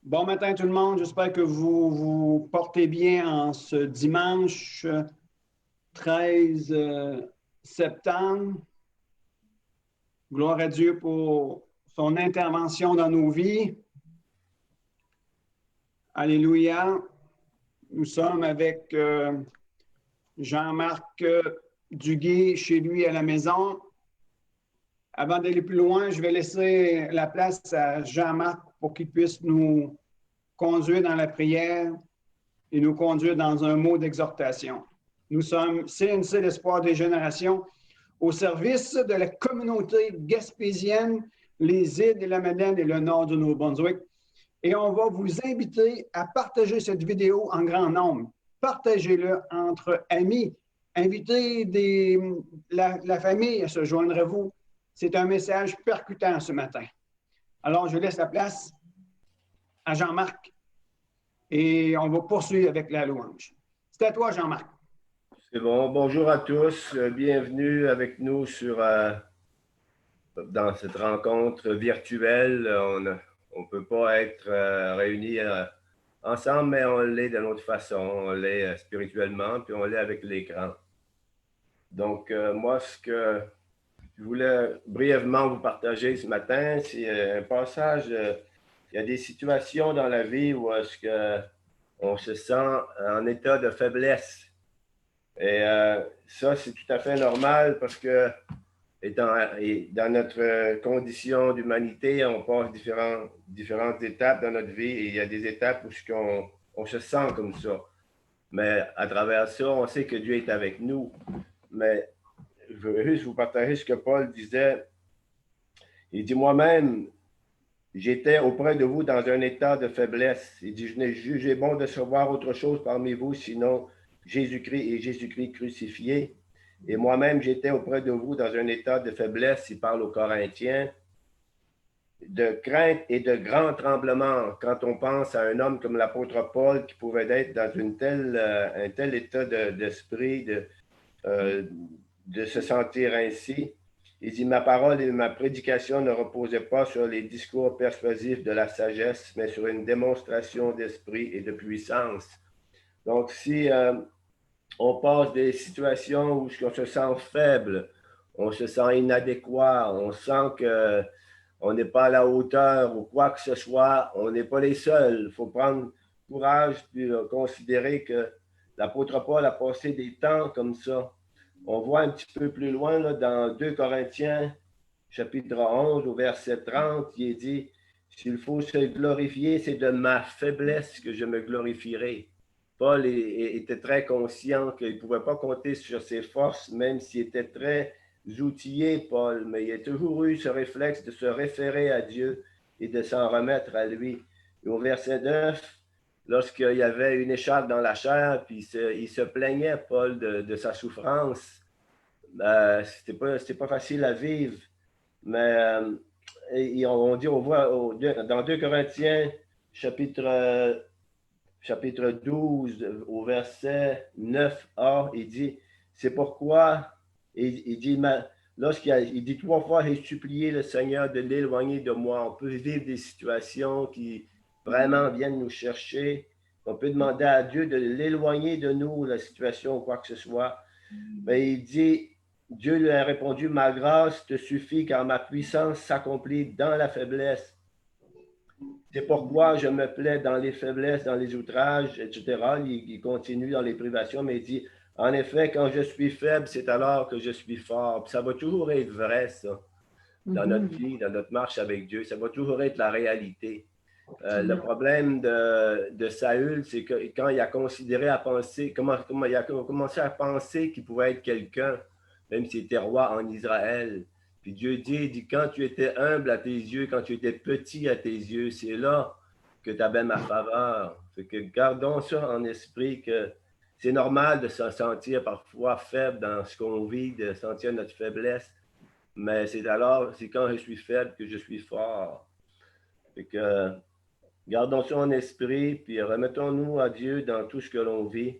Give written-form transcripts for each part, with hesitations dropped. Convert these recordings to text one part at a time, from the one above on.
Bon matin tout le monde, j'espère que vous vous portez bien en ce dimanche 13 septembre. Gloire à Dieu pour son intervention dans nos vies. Alléluia. Nous sommes avec Jean-Marc Duguay chez lui à la maison. Avant d'aller plus loin, je vais laisser la place à Jean-Marc pour qu'il puisse nous conduire dans la prière et nous conduire dans un mot d'exhortation. Nous sommes CNC l'Espoir des générations au service de la communauté gaspésienne, les îles de la Madeleine et le nord du Nouveau-Brunswick. Et on va vous inviter à partager cette vidéo en grand nombre. Partagez-le entre amis. Invitez la famille à se joindre à vous. C'est un message percutant ce matin. Alors, je laisse la place à Jean-Marc et on va poursuivre avec la louange. C'est à toi, Jean-Marc. C'est bon. Bonjour à tous. Bienvenue avec nous dans cette rencontre virtuelle. On ne peut pas être réunis ensemble, mais on l'est d'une autre façon. On l'est spirituellement, puis on l'est avec l'écran. Donc, moi, ce que je voulais brièvement vous partager ce matin, c'est un passage. Il y a des situations dans la vie où on se sent en état de faiblesse. Et ça, c'est tout à fait normal parce que dans notre condition d'humanité, on passe différentes étapes dans notre vie et il y a des étapes où on se sent comme ça. Mais à travers ça, on sait que Dieu est avec nous. Mais je veux juste vous partager ce que Paul disait. Il dit, moi-même, j'étais auprès de vous dans un état de faiblesse. Il dit, je n'ai jugé bon de savoir autre chose parmi vous, sinon Jésus-Christ et Jésus-Christ crucifié. Et moi-même, j'étais auprès de vous dans un état de faiblesse, il parle aux Corinthiens, de crainte et de grand tremblement. Quand on pense à un homme comme l'apôtre Paul qui pouvait être dans un tel état d'esprit, de se sentir ainsi, il dit, ma parole et ma prédication ne reposaient pas sur les discours persuasifs de la sagesse, mais sur une démonstration d'esprit et de puissance. Donc, si on passe des situations où on se sent faible, on se sent inadéquat, on sent qu'on n'est pas à la hauteur ou quoi que ce soit, on n'est pas les seuls. Il faut prendre courage et considérer que l'apôtre Paul a passé des temps comme ça. On voit un petit peu plus loin là, dans 2 Corinthiens, chapitre 11, au verset 30, il est dit, s'il faut se glorifier, c'est de ma faiblesse que je me glorifierai. Paul était très conscient qu'il ne pouvait pas compter sur ses forces, même s'il était très outillé, Paul, mais il a toujours eu ce réflexe de se référer à Dieu et de s'en remettre à lui. Et au verset 9, lorsqu'il y avait une écharpe dans la chair, puis il se plaignait, Paul, de sa souffrance. C'était pas facile à vivre, mais on voit dans 2 Corinthiens, chapitre 12, au verset 9a, il dit, c'est pourquoi, il dit, il dit 3 fois, j'ai supplié le Seigneur de l'éloigner de moi. On peut vivre des situations qui vraiment viennent nous chercher. On peut demander à Dieu de l'éloigner de nous, la situation ou quoi que ce soit. Mais il dit, Dieu lui a répondu, ma grâce te suffit car ma puissance s'accomplit dans la faiblesse. C'est pourquoi je me plais dans les faiblesses, dans les outrages, etc. Il continue dans les privations, mais il dit, en effet, quand je suis faible, c'est alors que je suis fort. Puis ça va toujours être vrai, ça, dans notre vie, dans notre marche avec Dieu. Ça va toujours être la réalité. Le problème de Saül, c'est que quand il a considéré à penser, il a commencé à penser qu'il pouvait être quelqu'un, même s'il était roi en Israël. Puis Dieu dit, quand tu étais humble à tes yeux, quand tu étais petit à tes yeux, c'est là que tu avais ma faveur. Fait que gardons ça en esprit que c'est normal de se sentir parfois faible dans ce qu'on vit, de sentir notre faiblesse. Mais c'est quand je suis faible que je suis fort. Fait que gardons ça en esprit, puis remettons-nous à Dieu dans tout ce que l'on vit.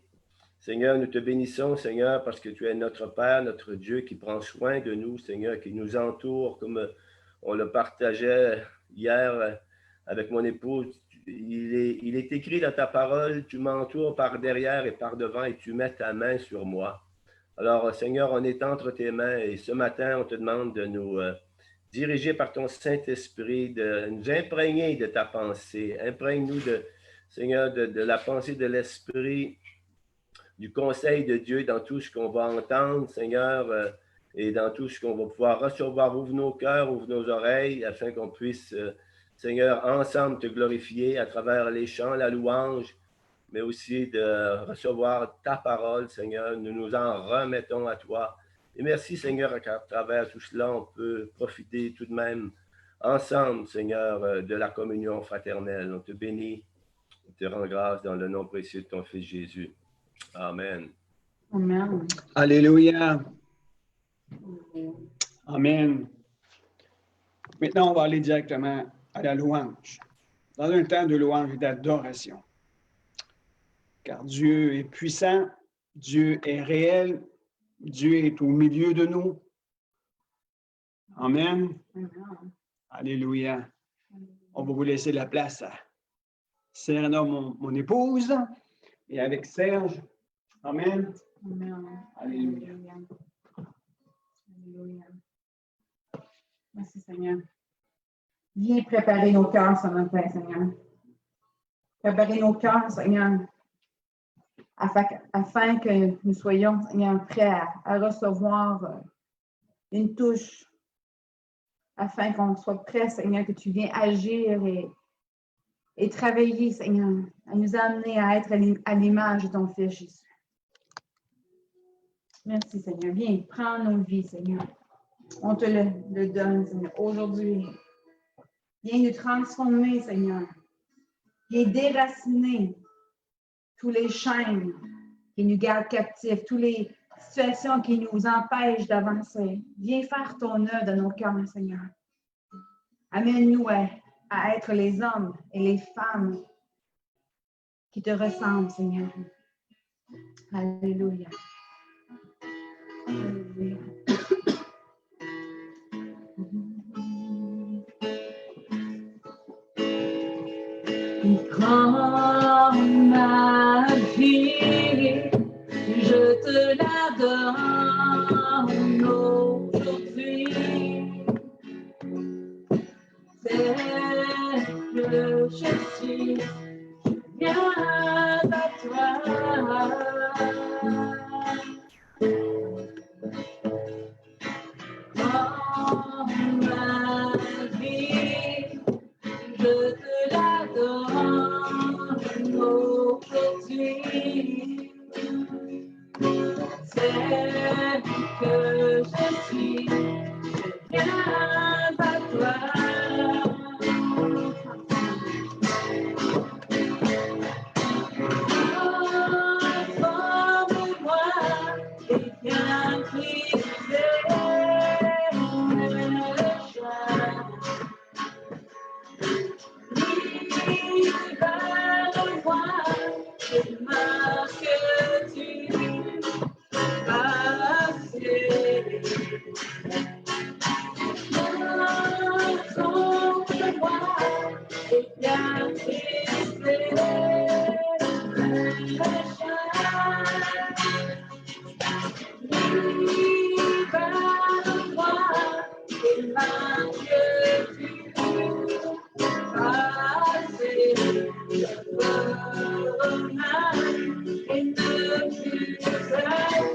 Seigneur, nous te bénissons, Seigneur, parce que tu es notre Père, notre Dieu qui prend soin de nous, Seigneur, qui nous entoure, comme on le partageait hier avec mon épouse. Il est écrit dans ta parole, tu m'entoures par derrière et par devant et tu mets ta main sur moi. Alors, Seigneur, on est entre tes mains et ce matin, on te demande de nous diriger par ton Saint-Esprit, de nous imprégner de ta pensée. Imprègne-nous, Seigneur, de la pensée de l'Esprit, du conseil de Dieu dans tout ce qu'on va entendre, Seigneur, et dans tout ce qu'on va pouvoir recevoir. Ouvre nos cœurs, ouvre nos oreilles, afin qu'on puisse, Seigneur, ensemble te glorifier à travers les chants, la louange, mais aussi de recevoir ta parole, Seigneur. Nous nous en remettons à toi. Et merci, Seigneur, qu'à travers tout cela, on peut profiter tout de même ensemble, Seigneur, de la communion fraternelle. On te bénit, on te rend grâce dans le nom précieux de ton Fils Jésus. Amen. Amen. Alléluia. Amen. Maintenant, on va aller directement à la louange. Dans un temps de louange et d'adoration. Car Dieu est puissant, Dieu est réel, Dieu est au milieu de nous. Amen. Amen. Alléluia. On va vous laisser la place à Serena, mon épouse, et avec Serge. Amen. Amen. Alléluia. Alléluia. Merci, Seigneur. Viens préparer nos cœurs ce matin, Seigneur. Préparer nos cœurs, Seigneur, afin que nous soyons, Seigneur, prêts à recevoir une touche, afin qu'on soit prêts, Seigneur, que tu viens agir et travailler, Seigneur, à nous amener à être à l'image de ton Fils Jésus. Merci, Seigneur. Viens, prends nos vies, Seigneur. On te le donne, Seigneur, aujourd'hui. Viens nous transformer, Seigneur. Viens déraciner tous les chaînes qui nous gardent captifs, toutes les situations qui nous empêchent d'avancer. Viens faire ton œuvre dans nos cœurs, Seigneur. Amène-nous à être les hommes et les femmes qui te ressemblent, Seigneur. Alléluia. Alléluia. Prends ma vie, je te la donne aujourd'hui. C'est que je suis, je viens à toi. Prends ma vie, je te la donne aujourd'hui. C'est que je suis, je viens à toi. Transforme-moi et viens briser le chien. Libère-moi des mains que tu as passées. Transforme-moi et viens briser le chien. Libère-moi des mains que tu as passées. Et ne plus être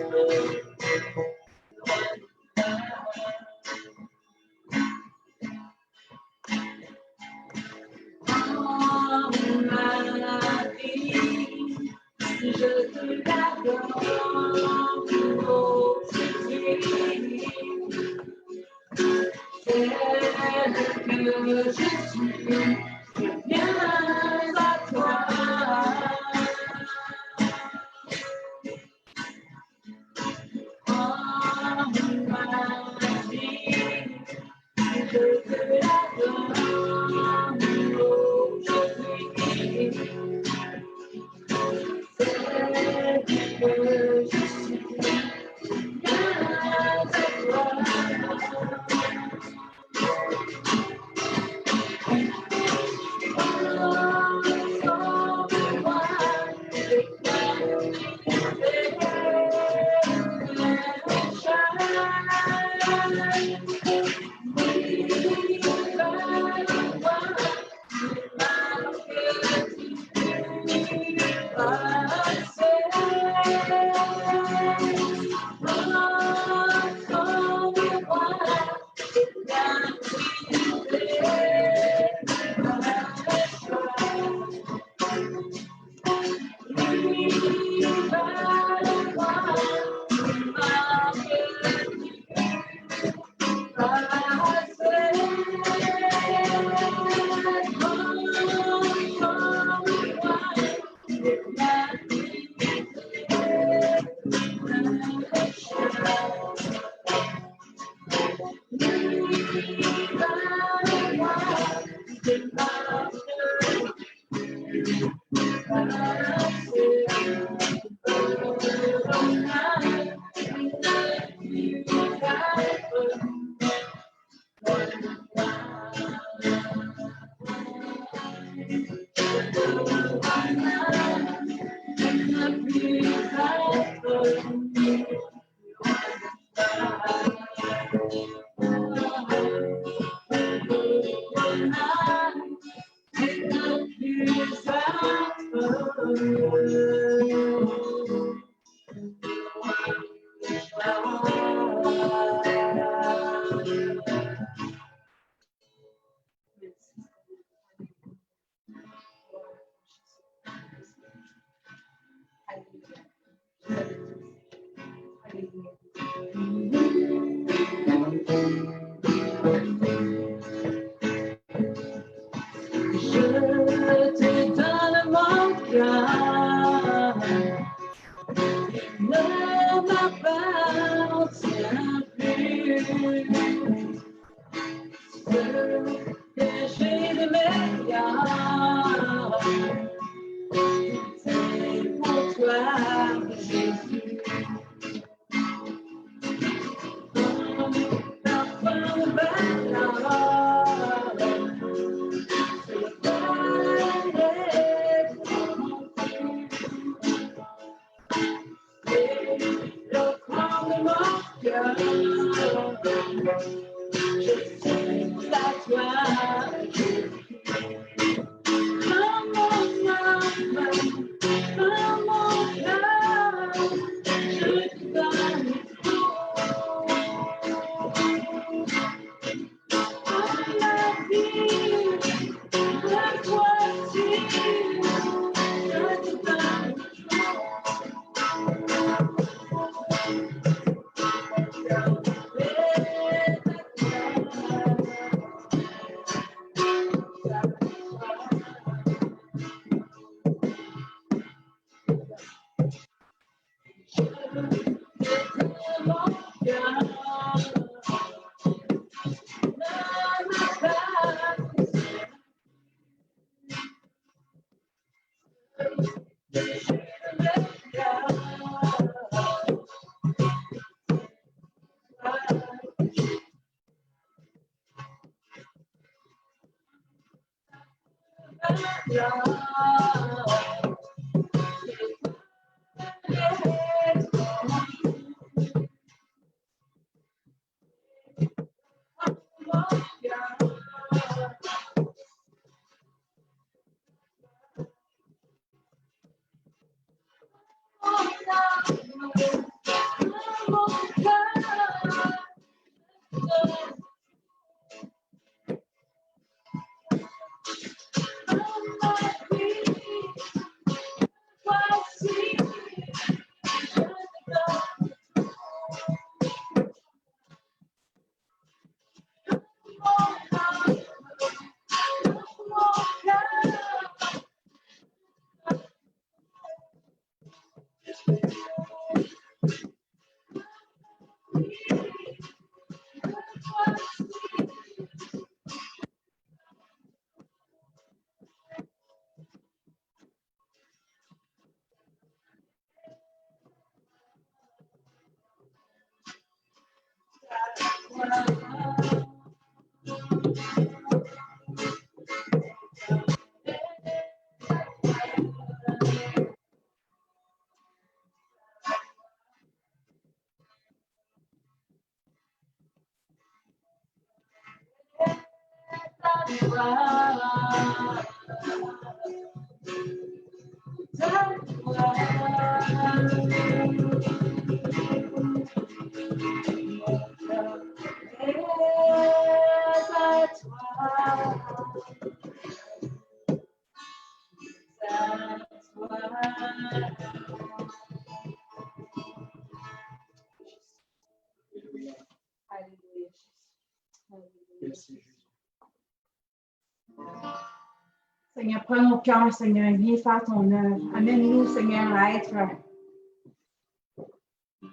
Seigneur, prends nos cœurs, Seigneur, et viens faire ton œuvre. Amène-nous, Seigneur, à être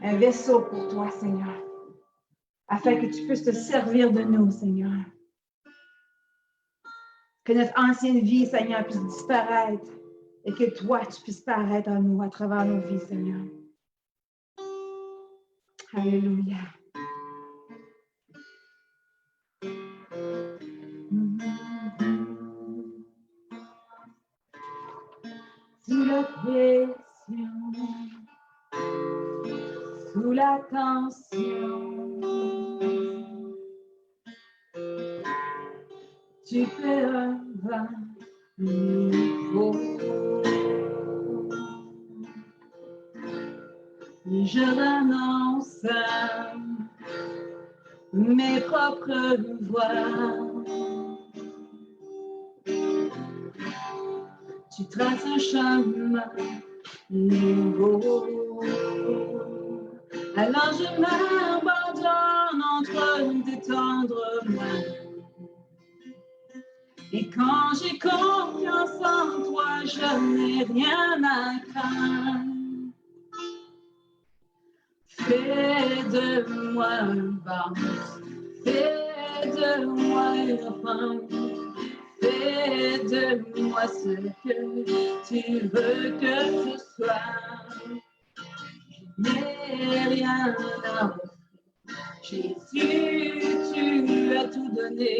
un vaisseau pour toi, Seigneur, afin que tu puisses te servir de nous, Seigneur. Que notre ancienne vie, Seigneur, puisse disparaître et que toi, tu puisses paraître en nous à travers nos vies, Seigneur. Alléluia. Sous la pression, sous la tension, tu fais un vin nouveau. Je renonce à mes propres voies. Tu traces un chemin nouveau. Alors je m'abandonne entre tes tendres mains. Et quand j'ai confiance en toi, je n'ai rien à craindre. Fais de moi un vase, fais de moi une offrande, fais de moi ce que tu veux que je sois. Je n'ai rien à offrir. Jésus, tu as tout donné,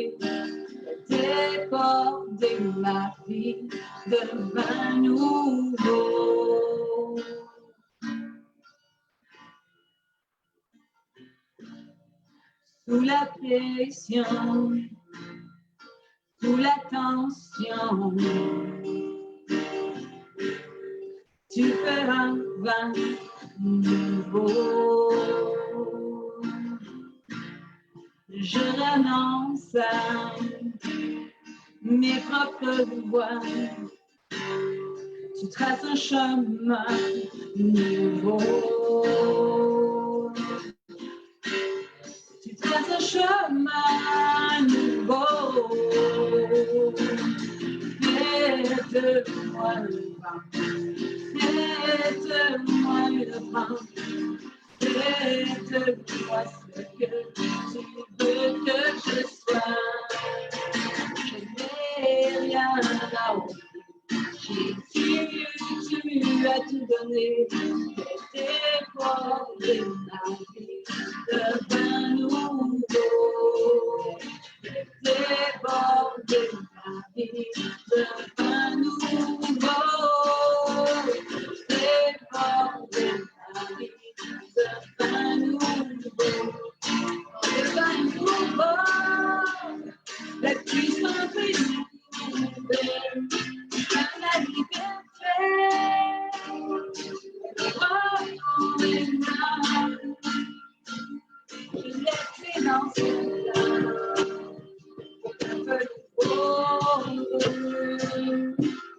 déborder ma vie de vin nouveau. Sous la pression, sous la tension, tu fais un vin nouveau. Je renonce à mes propres voies. Tu traces un chemin nouveau. Tu traces un chemin nouveau. Fais de moi le vin. Fais de moi le vin. Fais de moi ce que tu veux que je sois. Je n'ai rien à offrir. Jésus, tu as tout donné. Fais déborder ma vie de vin nouveau. Fais déborder ma vie de vin nouveau. Fais déborder ma vie de vin nouveau. De vin nouveau. La puissance est nouvelle. La liberté, le royaume est là. Je l'ai danser là, un peu de beau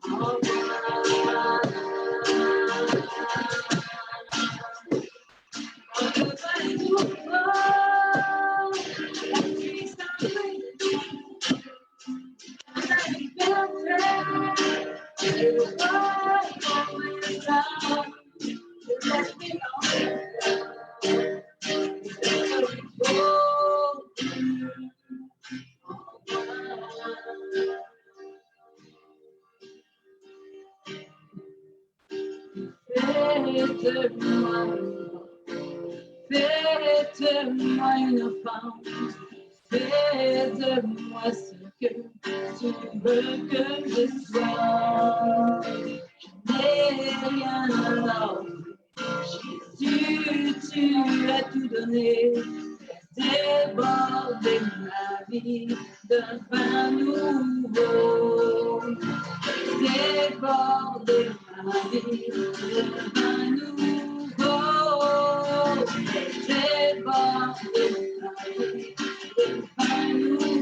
en moi. Le vin nouveau, la puissance est la liberté. Et le royaume est là, je laisse mes langues là, fais-moi une offrande, fais de moi ce que tu veux que je sois. Je n'ai rien à offrir. Jésus, tu as tout donné. Déborder ma vie d'un vin nouveau. Déborder ma vie d'un vin nouveau. Déborder ma vie d'un vin nouveau.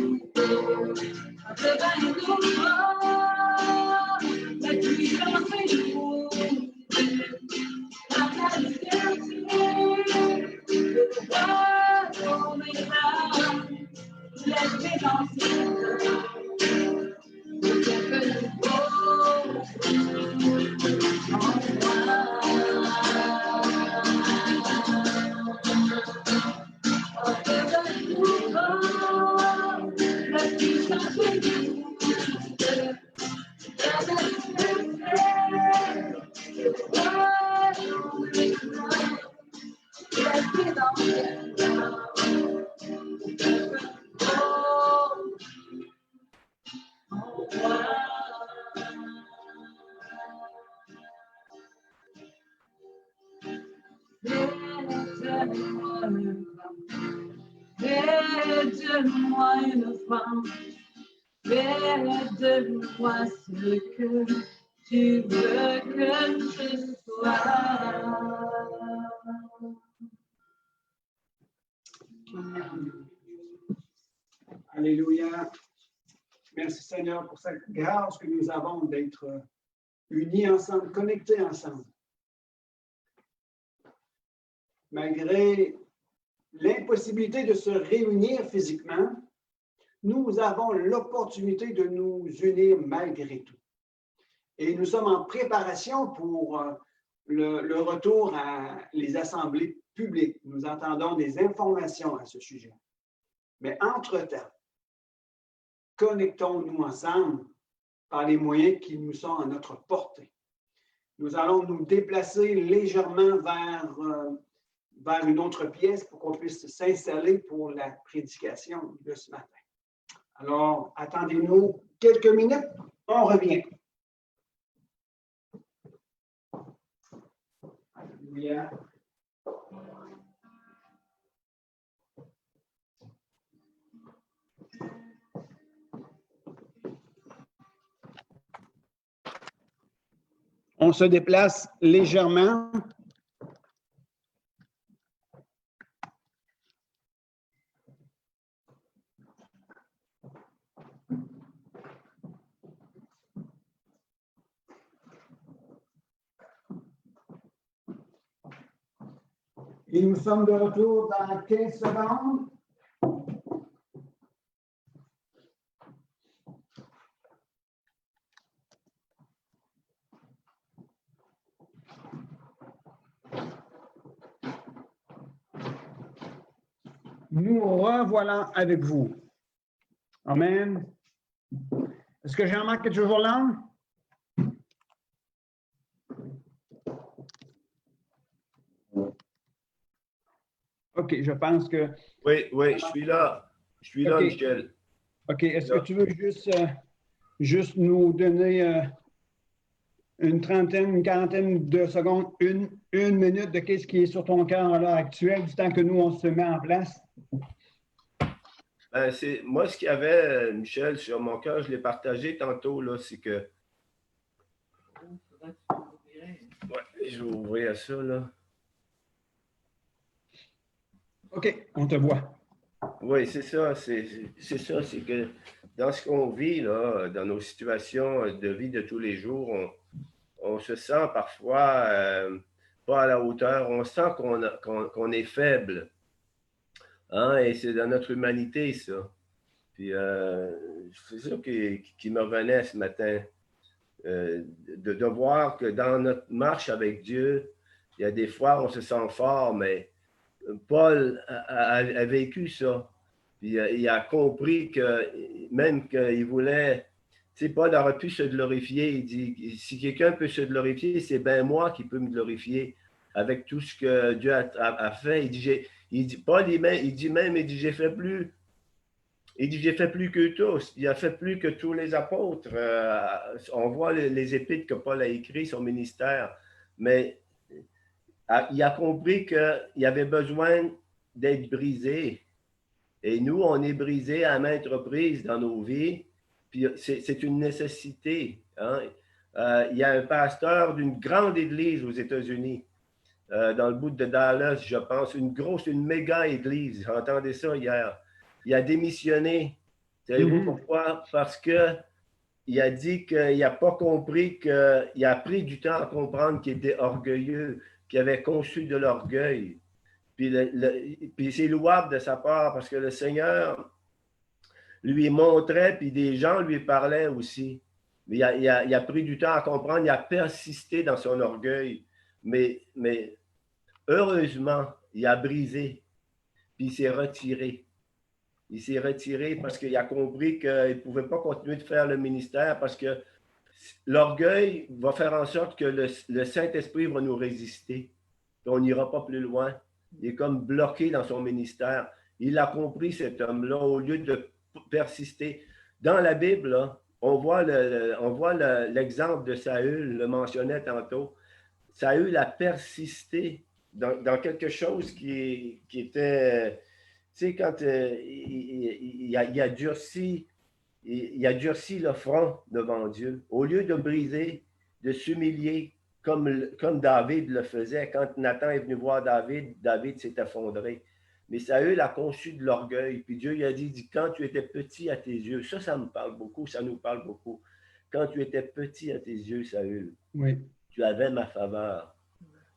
Le vin nouveau, la puissance est nouvelle. La liberté, le royaume est là. Laisse-les danser. Le peu nouveau en moi. Fais-de-moi une offrande. Fais-de-moi ce que tu veux que je sois. Alléluia. Merci Seigneur pour cette grâce que nous avons d'être unis ensemble, connectés ensemble. Malgré l'impossibilité de se réunir physiquement, nous avons l'opportunité de nous unir malgré tout. Et nous sommes en préparation pour le retour à les assemblées publiques. Nous entendons des informations à ce sujet. Mais entre-temps, connectons-nous ensemble par les moyens qui nous sont à notre portée. Nous allons nous déplacer légèrement vers une autre pièce pour qu'on puisse s'installer pour la prédication de ce matin. Alors, attendez-nous quelques minutes, on revient. Alléluia. On se déplace légèrement. Et nous sommes de retour dans 15 secondes. Nous revoilà avec vous. Amen. Est-ce que Jean-Marc est toujours là? OK, je pense que... Oui, je suis là. Je suis là, OK. Michel. OK, est-ce que tu veux juste nous donner une trentaine, une quarantaine de secondes, une minute de qu'est-ce qui est sur ton cœur à l'heure actuelle, du temps que nous, on se met en place? Ben, moi, ce qu'il y avait, Michel, sur mon cœur, je l'ai partagé tantôt, là, c'est que... Ouais, je vais ouvrir ça, là. OK, on te voit. Oui, c'est ça, c'est que dans ce qu'on vit, là, dans nos situations de vie de tous les jours, on se sent parfois pas à la hauteur, on sent qu'on est faible. Hein? Et c'est dans notre humanité, ça. Puis c'est ça qui me revenait ce matin, de voir que dans notre marche avec Dieu, il y a des fois, on se sent fort, mais Paul a vécu ça. Puis il a compris que même qu'il voulait, tu sais, Paul aurait pu se glorifier. Il dit, si quelqu'un peut se glorifier, c'est bien moi qui peux me glorifier avec tout ce que Dieu a fait. Paul, il dit même, j'ai fait plus. Il dit, j'ai fait plus que tous. Il a fait plus que tous les apôtres. On voit les épîtres que Paul a écrits, son ministère. Mais il a compris qu'il y avait besoin d'être brisé. Et nous, on est brisé à maintes reprises dans nos vies. Puis c'est une nécessité. Hein? Il y a un pasteur d'une grande église aux États-Unis, dans le bout de Dallas, je pense, une méga église. J'entendais ça hier. Il a démissionné. Savez-vous pourquoi? Parce qu'il a dit qu'il n'a pas compris, qu'il a pris du temps à comprendre qu'il était orgueilleux, qu'il avait conçu de l'orgueil. Puis c'est louable de sa part parce que le Seigneur lui montrait, puis des gens lui parlaient aussi. Mais il a pris du temps à comprendre, il a persisté dans son orgueil. Mais heureusement, il a brisé, puis il s'est retiré. Il s'est retiré parce qu'il a compris qu'il ne pouvait pas continuer de faire le ministère parce que l'orgueil va faire en sorte que le Saint-Esprit va nous résister. On n'ira pas plus loin. Il est comme bloqué dans son ministère. Il a compris, cet homme-là, au lieu de persister. Dans la Bible, là, on voit l'exemple de Saül, le mentionnait tantôt. Saül a persisté dans quelque chose qui était, tu sais, quand il a durci, il a durci le front devant Dieu. Au lieu de briser, de s'humilier comme David le faisait. Quand Nathan est venu voir David, David s'est effondré. Mais Saül a conçu de l'orgueil. Puis Dieu lui a dit, quand tu étais petit à tes yeux, ça me parle beaucoup, ça nous parle beaucoup. Quand tu étais petit à tes yeux, Saül, Oui. tu avais ma faveur.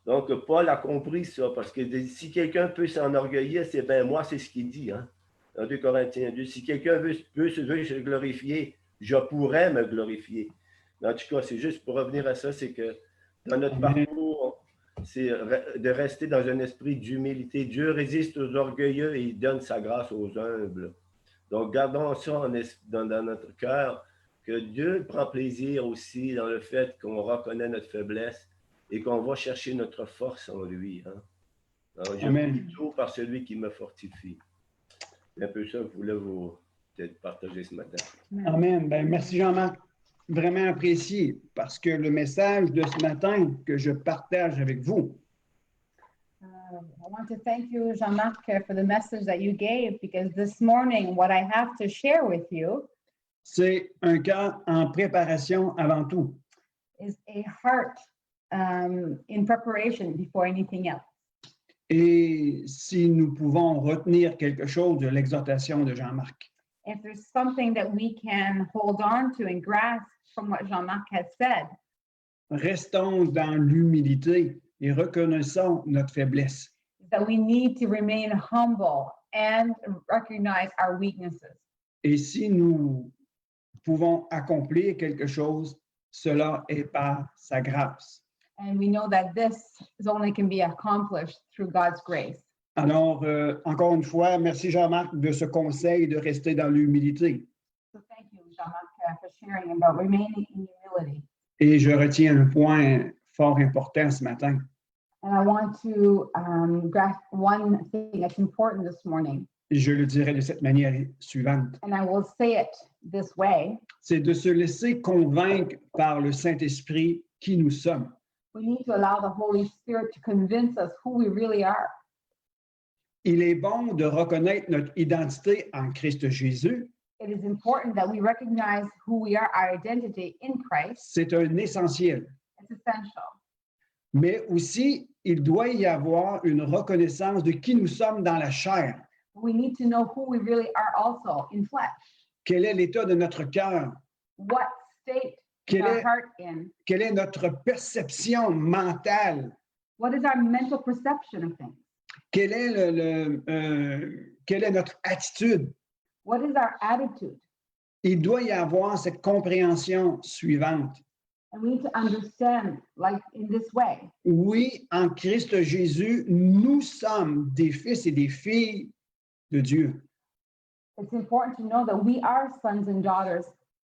Donc, Paul a compris ça, parce que si quelqu'un peut s'enorgueillir, c'est bien moi, c'est ce qu'il dit, hein, dans 2 Corinthiens 2. Si quelqu'un veut se glorifier, je pourrais me glorifier. Mais en tout cas, c'est juste pour revenir à ça, c'est que dans notre parcours, c'est de rester dans un esprit d'humilité. Dieu résiste aux orgueilleux et il donne sa grâce aux humbles. Donc, gardons ça dans notre cœur, que Dieu prend plaisir aussi dans le fait qu'on reconnaît notre faiblesse et qu'on va chercher notre force en lui. Hein? Alors, je prie tout par celui qui me fortifie. C'est un peu ça que je voulais vous peut-être partager ce matin. Amen. Ben, merci Jean-Marc. Vraiment apprécié parce que le message de ce matin que je partage avec vous, I want to thank you, Jean-Marc, for the message that you gave, because this morning, what I have to share with you c'est un cœur en préparation avant tout. is a heart in preparation before anything else. Et si nous pouvons retenir quelque chose de l'exhortation de Jean-Marc, If there's something that we can hold on to and grasp from what Jean-Marc has said, restons dans l'humilité et reconnaissons notre faiblesse. is that we need to remain humble and recognize our weaknesses. Et si nous pouvons accomplir quelque chose, cela est par sa grâce. And we know that this only can be accomplished through God's grace. Alors, encore une fois, merci Jean-Marc de ce conseil de rester dans l'humilité. So thank you, Jean-Marc, for sharing about remaining in humility. Et je retiens un point fort important ce matin. And I want to grasp one thing that's important this morning, Et je le dirai de cette manière suivante. and I will say it this way. C'est de se laisser convaincre par le Saint-Esprit qui nous sommes. We need to allow the Holy Spirit to convince us who we really are. Il est bon de reconnaître notre identité en Christ Jésus. It is important that we recognize who we are, our identity in Christ. C'est un essentiel. It's essential. Mais aussi, il doit y avoir une reconnaissance de qui nous sommes dans la chair. We need to know who we really are also in flesh. Quel est l'état de notre cœur? What state is Quelle our est, heart in? quelle est notre perception mentale? What is our mental perception of things? Quelle est notre attitude? What is our attitude? Il doit y avoir cette compréhension suivante. And we need to understand, like in this way. Oui, en Christ Jésus, nous sommes des fils et des filles de Dieu, It's important to know that we are sons and daughters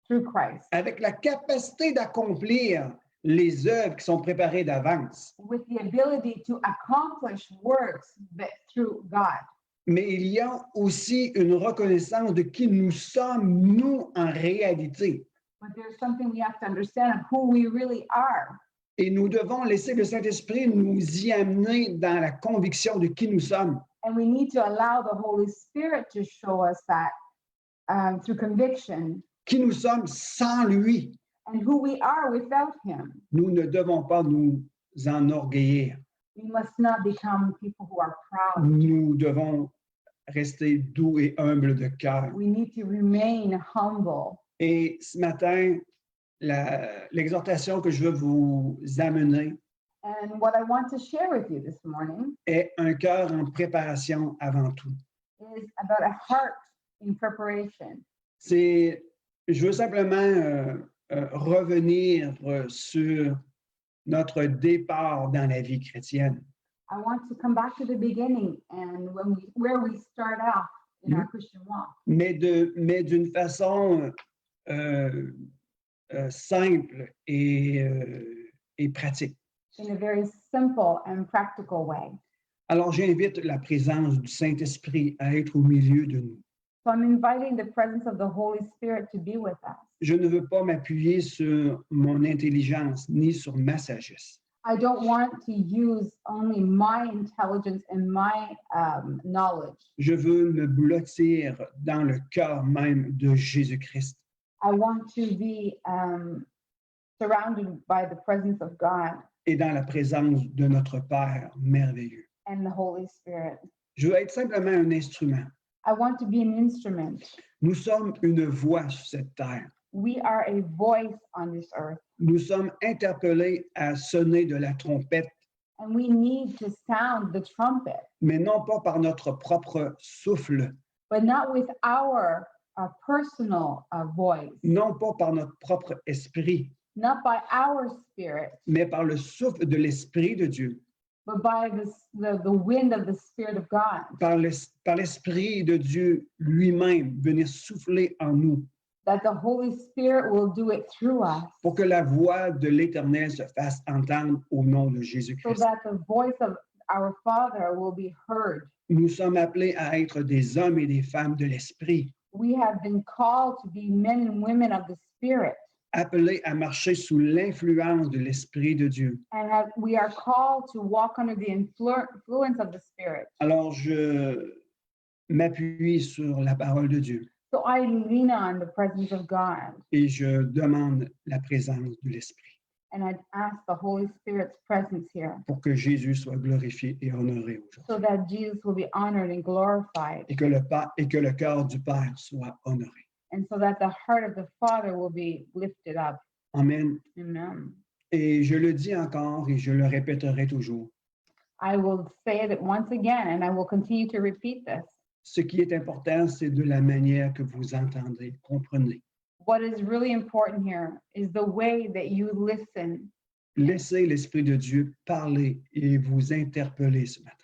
through Christ, avec la capacité d'accomplir les œuvres qui sont préparées d'avance. with the ability to accomplish works that through God. Mais il y a aussi une reconnaissance de qui nous sommes, nous, en réalité. But there's something we have to understand of who we really are. Et nous devons laisser le Saint-Esprit nous y amener dans la conviction de qui nous sommes. And we need to allow the Holy Spirit to show us that through conviction, Qui nous sommes sans lui. and who we are without Him. Nous ne devons pas nous enorgueillir. We must not become people who are proud. Nous devons rester doux et humbles de cœur. We need to remain humble. Et ce matin, l'exhortation que je veux vous amener And what I want to share with you this morning est un cœur en préparation avant tout. is about a heart in preparation. Je veux simplement revenir sur notre départ dans la vie chrétienne. I want to come back to the beginning and where we start off in our Christian walk, Mais d'une façon simple et pratique. in a very simple and practical way. Alors, j'invite la présence du Saint-Esprit à être au milieu de nous. So I'm inviting the presence of the Holy Spirit to be with us. Je ne veux pas m'appuyer sur mon intelligence ni sur ma sagesse. I don't want to use only my intelligence and my knowledge. Je veux me blottir dans le cœur même de Jésus-Christ. I want to be surrounded by the presence of God Et dans la présence de notre Père merveilleux. and the Holy Spirit. Je veux être simplement un instrument. I want to be an instrument. Nous sommes une voix sur cette terre. We are a voice on this earth, Nous sommes interpellés à sonner de la trompette, and we need to sound the trumpet, mais non pas par notre propre souffle, but not with our personal voice, non pas par notre propre esprit, not by our spirit, mais par le souffle de l'Esprit de Dieu, but by the wind of the Spirit of God, par l'Esprit de Dieu lui-même venir souffler en nous that the Holy Spirit will do it through us, pour que la voix de l'Éternel se fasse entendre au nom de so Jésus-Christ. that the voice of our Father will be heard. Nous sommes appelés à être des hommes et des femmes de l'Esprit, We have been called to be men and women of the Spirit, appelés à marcher sous l'influence de l'Esprit de Dieu. and we are called to walk under the influence of the Spirit. Alors, je m'appuie sur la parole de Dieu So I lean on the presence of God, et je demande la présence de l'Esprit and I ask the Holy Spirit's presence here pour que Jésus soit glorifié et honoré aujourd'hui so that Jesus will be honored and glorified, et que le cœur du Père soit honoré. and so that the heart of the Father will be lifted up. Amen. Amen. Et je le dis encore et je le répéterai toujours. I will say it once again, and I will continue to repeat this. Ce qui est important, c'est de la manière que vous entendez, comprenez. What is really important here is the way that you listen. Laissez l'Esprit de Dieu parler et vous interpeller ce matin.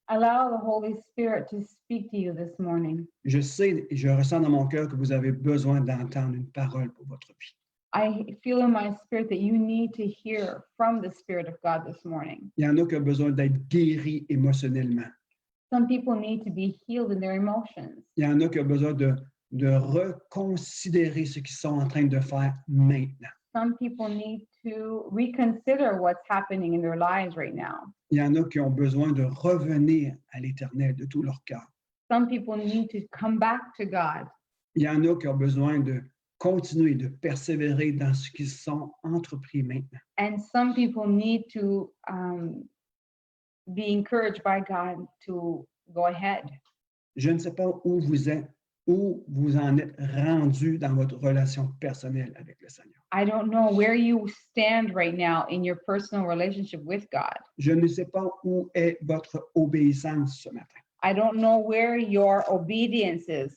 Allow the Holy Spirit to speak to you this morning. Je sais et je ressens dans mon cœur que vous avez besoin d'entendre une parole pour votre vie. I feel in my spirit that you need to hear from the Spirit of God this morning. Il y en a qui ont besoin d'être guéris émotionnellement. Some people need to be healed in their emotions. Il y en a qui ont besoin de reconsidérer ce qu'ils sont en train de faire maintenant. Some people need to reconsider what's happening in their lives right now. Il y en a qui ont besoin de revenir à l'Éternel de tout leur cœur. Some people need to come back to God. Il y en a qui ont besoin de continuer, de persévérer dans ce qu'ils sont entrepris maintenant. And some people need to be encouraged by God to go ahead. Je ne sais pas où vous en êtes rendu dans votre relation personnelle avec le Seigneur. I don't know where you stand right now in your personal relationship with God. Je ne sais pas où est votre obéissance ce matin. I don't know where your obedience is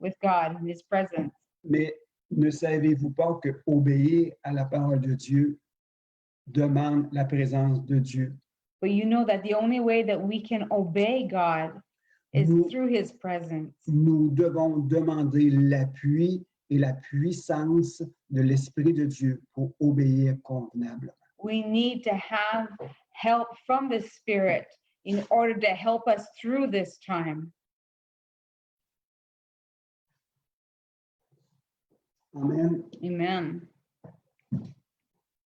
with God in His presence. Mais ne savez-vous pas que obéir à la parole de Dieu demande la présence de Dieu? But you know that the only way that we can obey God is through His presence. Nous devons demander l'appui et la puissance de l'Esprit de Dieu pour obéir convenablement. We need to have help from the Spirit in order to help us through this time. Amen. Amen.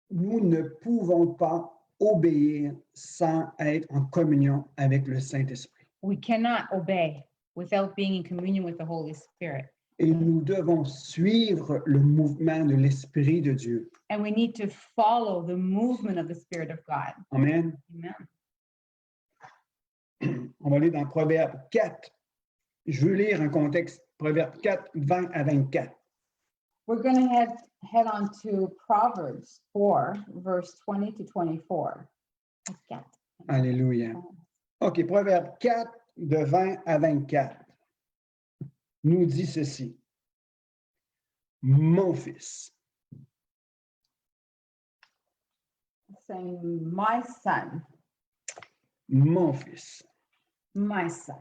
Nous ne pouvons pas obéir sans être en communion avec le Saint-Esprit. We cannot obey without being in communion with the Holy Spirit. Et nous devons suivre le mouvement de l'Esprit de Dieu. And we need to follow the movement of the Spirit of God. Amen. Amen. On va aller dans Proverbe 4. Je veux lire un contexte, Proverbe 4, 20 à 24. We're going to head on to Proverbs 4, verse 20 to 24. Alléluia. OK, Proverbe 4, de 20 à 24, nous dit ceci. Mon fils. Saying, my son, Mon fils. my son.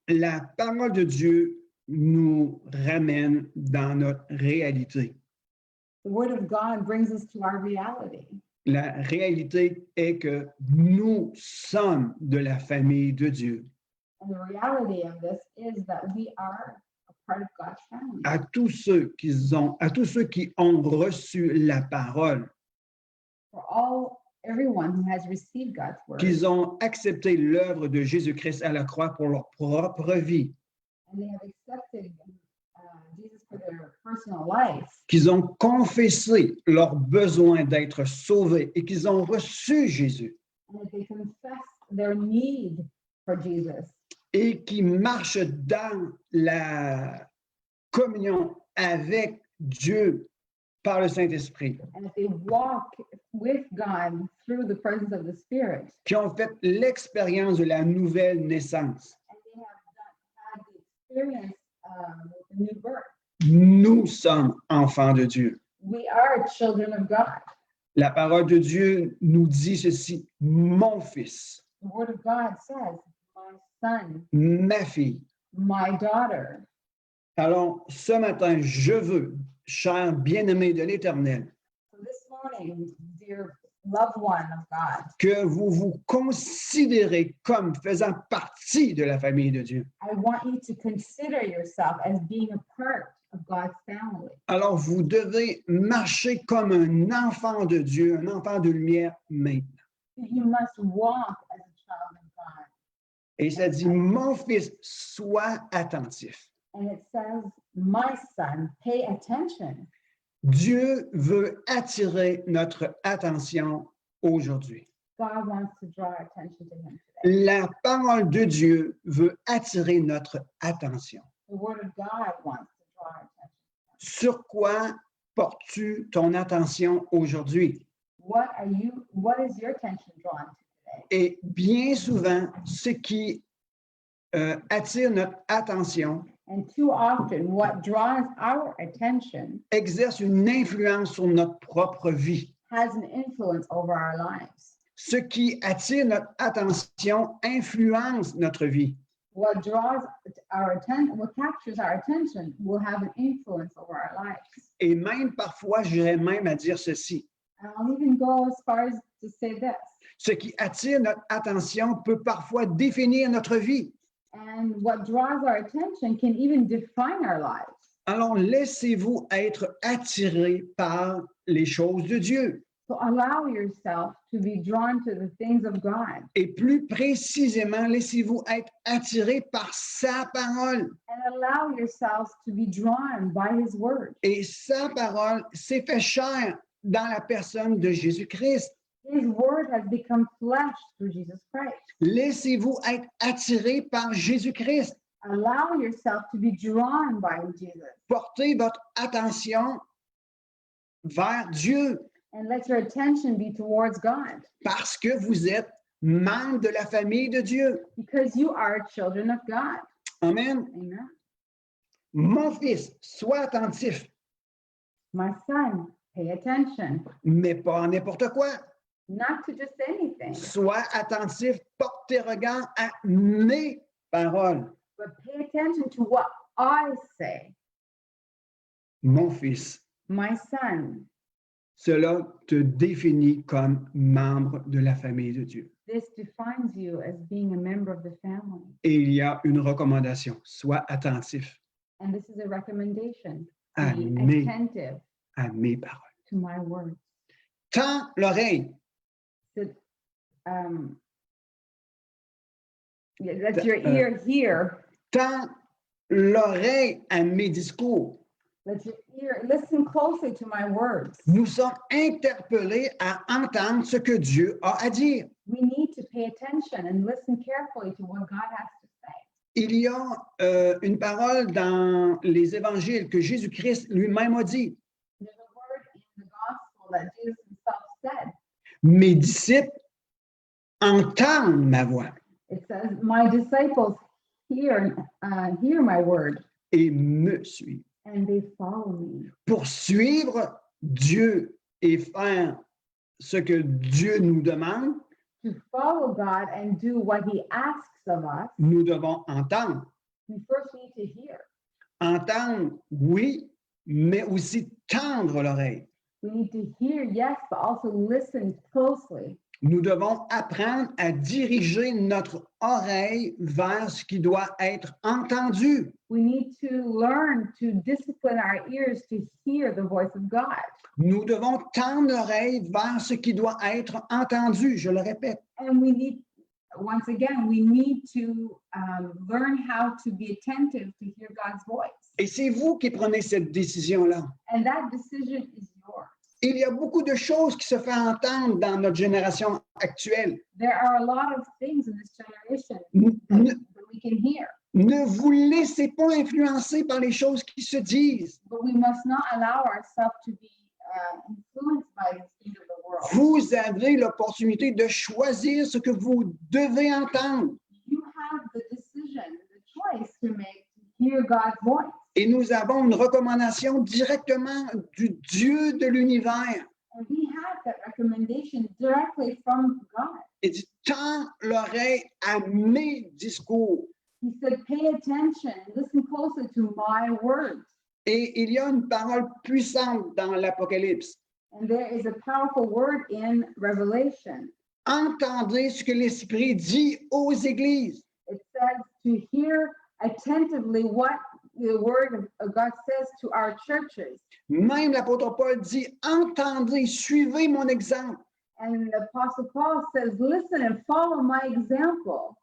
La parole de Dieu nous ramène dans notre réalité. The word of God brings us to our reality. La réalité est que nous sommes de la famille de Dieu. And the reality of this is that we are a part of God's family. À tous ceux qui ont reçu la parole, For all everyone who has received God's word. qu'ils ont accepté l'œuvre de Jésus-Christ à la croix pour leur propre vie, And they have accepted Jesus for their personal life. qu'ils ont confessé leur besoin d'être sauvés et qu'ils ont reçu Jésus And that they confess their need for Jesus. et qui marchent dans la communion avec Dieu par le Saint-Esprit, And that they walk with God through the presence of the Spirit. qui ont fait l'expérience de la nouvelle naissance. And they have had the experience with the new birth. Nous sommes enfants de Dieu. We are children of God. La parole de Dieu nous dit ceci: mon fils, The word of God says, my son, ma fille. my daughter. Alors, ce matin, je veux, cher bien-aimé de l'Éternel, So this morning, dear loved one of God, que vous vous considérez comme faisant partie de la famille de Dieu. I want you to consider yourself as being a part of God's family. Alors, vous devez marcher comme un enfant de Dieu, un enfant de lumière maintenant. You must walk as a child of God. Et ça dit, mon fils, sois attentif. And it says, my son, pay attention. Dieu veut attirer notre attention aujourd'hui. God wants to draw our attention to him today. La parole de Dieu veut attirer notre attention. The word of God wants to draw our attention. Sur quoi portes-tu ton attention aujourd'hui? What is your attention drawn to today? Et bien souvent, ce qui attire notre attention And too often, what draws our attention exerce une influence sur notre propre vie. has an influence over our lives. Ce qui attire notre attention influence notre vie. What draws our attention, what captures our attention will have an influence over our lives. Et même parfois, j'irais même à dire ceci. And I'll even go as far as to say this. Ce qui attire notre attention peut parfois définir notre vie. And what draws our attention can even define our lives. Alors, laissez-vous être attiré par les choses de Dieu. So allow yourself to be drawn to the things of God. Et plus précisément, laissez-vous être attiré par sa parole. And allow yourselves to be drawn by his word. Et sa parole s'est fait chair dans la personne de Jésus-Christ. His word has become flesh through Jesus Christ. Laissez-vous être attiré par Jésus-Christ. Allow yourself to be drawn by Jesus. Portez votre attention vers Dieu And let your attention be towards God. parce que vous êtes membre de la famille de Dieu. Because you are children of God. Amen. Amen. Mon fils, sois attentif, My son, pay attention. mais pas à n'importe quoi. Not to just anything, Sois attentif, porte tes regards à mes paroles. but pay attention to what I say. Mon fils, My son, cela te définit comme membre de la famille de Dieu. this defines you as being a member of the family. Et il y a une recommandation, sois attentif And this is a recommendation. à Be mes, attentive à mes paroles. to my words. Tends l'oreille, Let your ear hear. tends l'oreille à mes discours. Let your ear listen closely to my words. Nous sommes interpellés à entendre ce que Dieu a à dire. We need to pay attention and listen carefully to what God has to say. Il y a une parole dans les évangiles que Jésus-Christ lui-même a dit. There's a word in the gospel that Jesus himself said. Mes disciples entendent ma voix It says, my disciples hear my word et me suivent. and they follow me. Pour suivre Dieu et faire ce que Dieu nous demande, To follow God and do what he asks of us, nous devons entendre. we first need to hear. Entendre, oui, mais aussi tendre l'oreille. We need to hear, yes, but also listen closely. Nous devons apprendre à diriger notre oreille vers ce qui doit être entendu. We need to learn to discipline our ears to hear the voice of God. Nous devons tendre l'oreille vers ce qui doit être entendu. Je le répète. And we need, once again, we need to learn how to be attentive to hear God's voice. Et c'est vous qui prenez cette décision-là. And that decision is yours. Il y a beaucoup de choses qui se font entendre dans notre génération actuelle. There are a lot of things in this generation Ne, that we can hear, ne vous laissez pas influencer par les choses qui se disent. but we must not allow ourselves to be influenced by the things of the world. Vous avez l'opportunité de choisir ce que vous devez entendre. You have the decision, the choice to make to hear God's voice. Et nous avons une recommandation directement du Dieu de l'univers. And we have that recommendation directly from God. Il dit, tends l'oreille à mes discours. He said, pay attention, listen closely to my words. Et il y a une parole puissante dans l'Apocalypse. And there is a powerful word in Revelation. Entendez ce que l'Esprit dit aux églises. It says to hear attentively what the word of God says to our churches. Même l'apôtre Paul dit, entendez, suivez mon exemple. And the Apostle Paul says, listen and follow my example.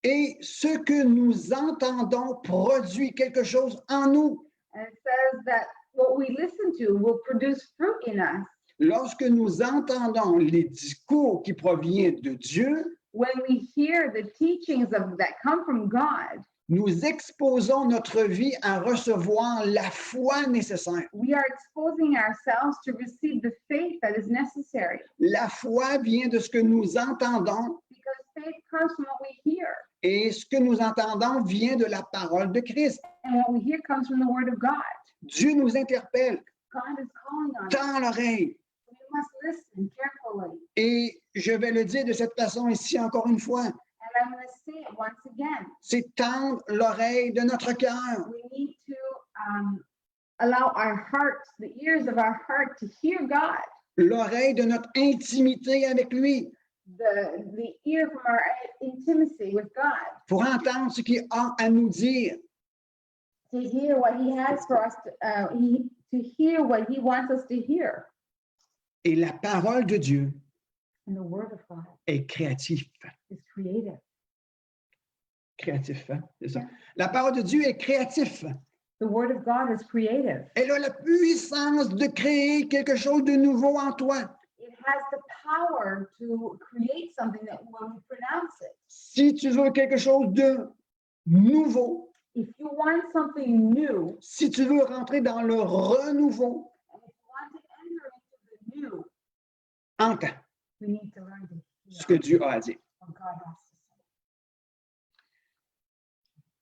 Et ce que nous entendons produit quelque chose en nous. And it says that what we listen to will produce fruit in us. Lorsque nous entendons les discours qui proviennent de Dieu, When we hear the teachings that come from God, nous exposons notre vie à recevoir la foi nécessaire. we are exposing ourselves to receive the faith that is necessary. La foi vient de ce que nous entendons Because faith comes from what we hear. et ce que nous entendons vient de la parole de Christ. And what we hear comes from the word of God. Dieu nous interpelle, God is calling on us. tends l'oreille. We must listen carefully. Et je vais le dire de cette façon ici encore une fois, And I'm going to say it once again. c'est tendre l'oreille de notre cœur. We need to allow our hearts, the ears of our heart to hear God. L'oreille de notre intimité avec lui The ear from our intimacy with God. pour entendre ce qu'il a à nous dire. To hear what he has for us, to hear what he wants us to hear. Et la parole de Dieu And the word of God est créative. is creative. Créatif, hein? C'est ça. La parole de Dieu est créatif. The word of God is creative. Elle a la puissance de créer quelque chose de nouveau en toi. It has the power to create something that when we pronounce it, Si tu veux quelque chose de nouveau, if you want something new, si tu veux rentrer dans le renouveau, and if you want to enter into the new, entends we need to learn to ce hear que Dieu a à dire. what God has to say.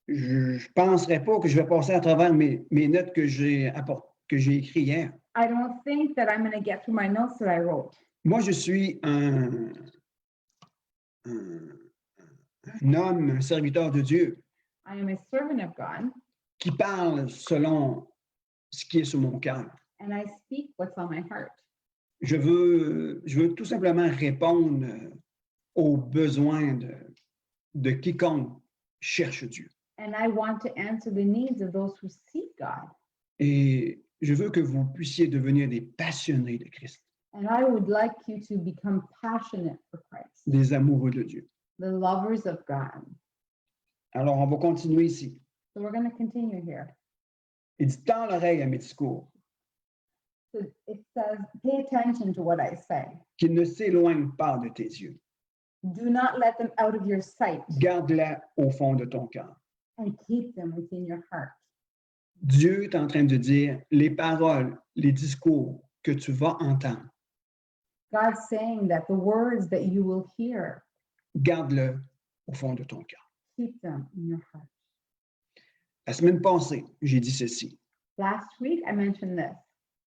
Je ne penserais pas que je vais passer à travers mes notes que j'ai écrites hier. I don't think that I'm going to get through my notes that I wrote. Moi, je suis un homme, un serviteur de Dieu I am a servant of God, qui parle selon ce qui est sur mon cœur. and I speak what's on my heart. Je veux tout simplement répondre aux besoins de quiconque cherche Dieu. And I want to answer the needs of those who seek God. Et je veux que vous puissiez devenir des passionnés de Christ, And I would like you to become passionate for Christ, des amoureux de Dieu. the lovers of God. Alors, on va continuer ici. So we're going to continue here. Il dit, tends l'oreille à mes discours, So it says, pay attention to what I say. qu'ils ne s'éloignent pas de tes yeux. Do not let them out of your sight, Garde-la au fond de ton cœur. and keep them within your heart. Dieu est en train de dire, les paroles, les discours que tu vas entendre, God's saying that the words that you will hear, garde-le au fond de ton cœur. keep them in your heart. La semaine passée, j'ai dit ceci. Last week, I mentioned this.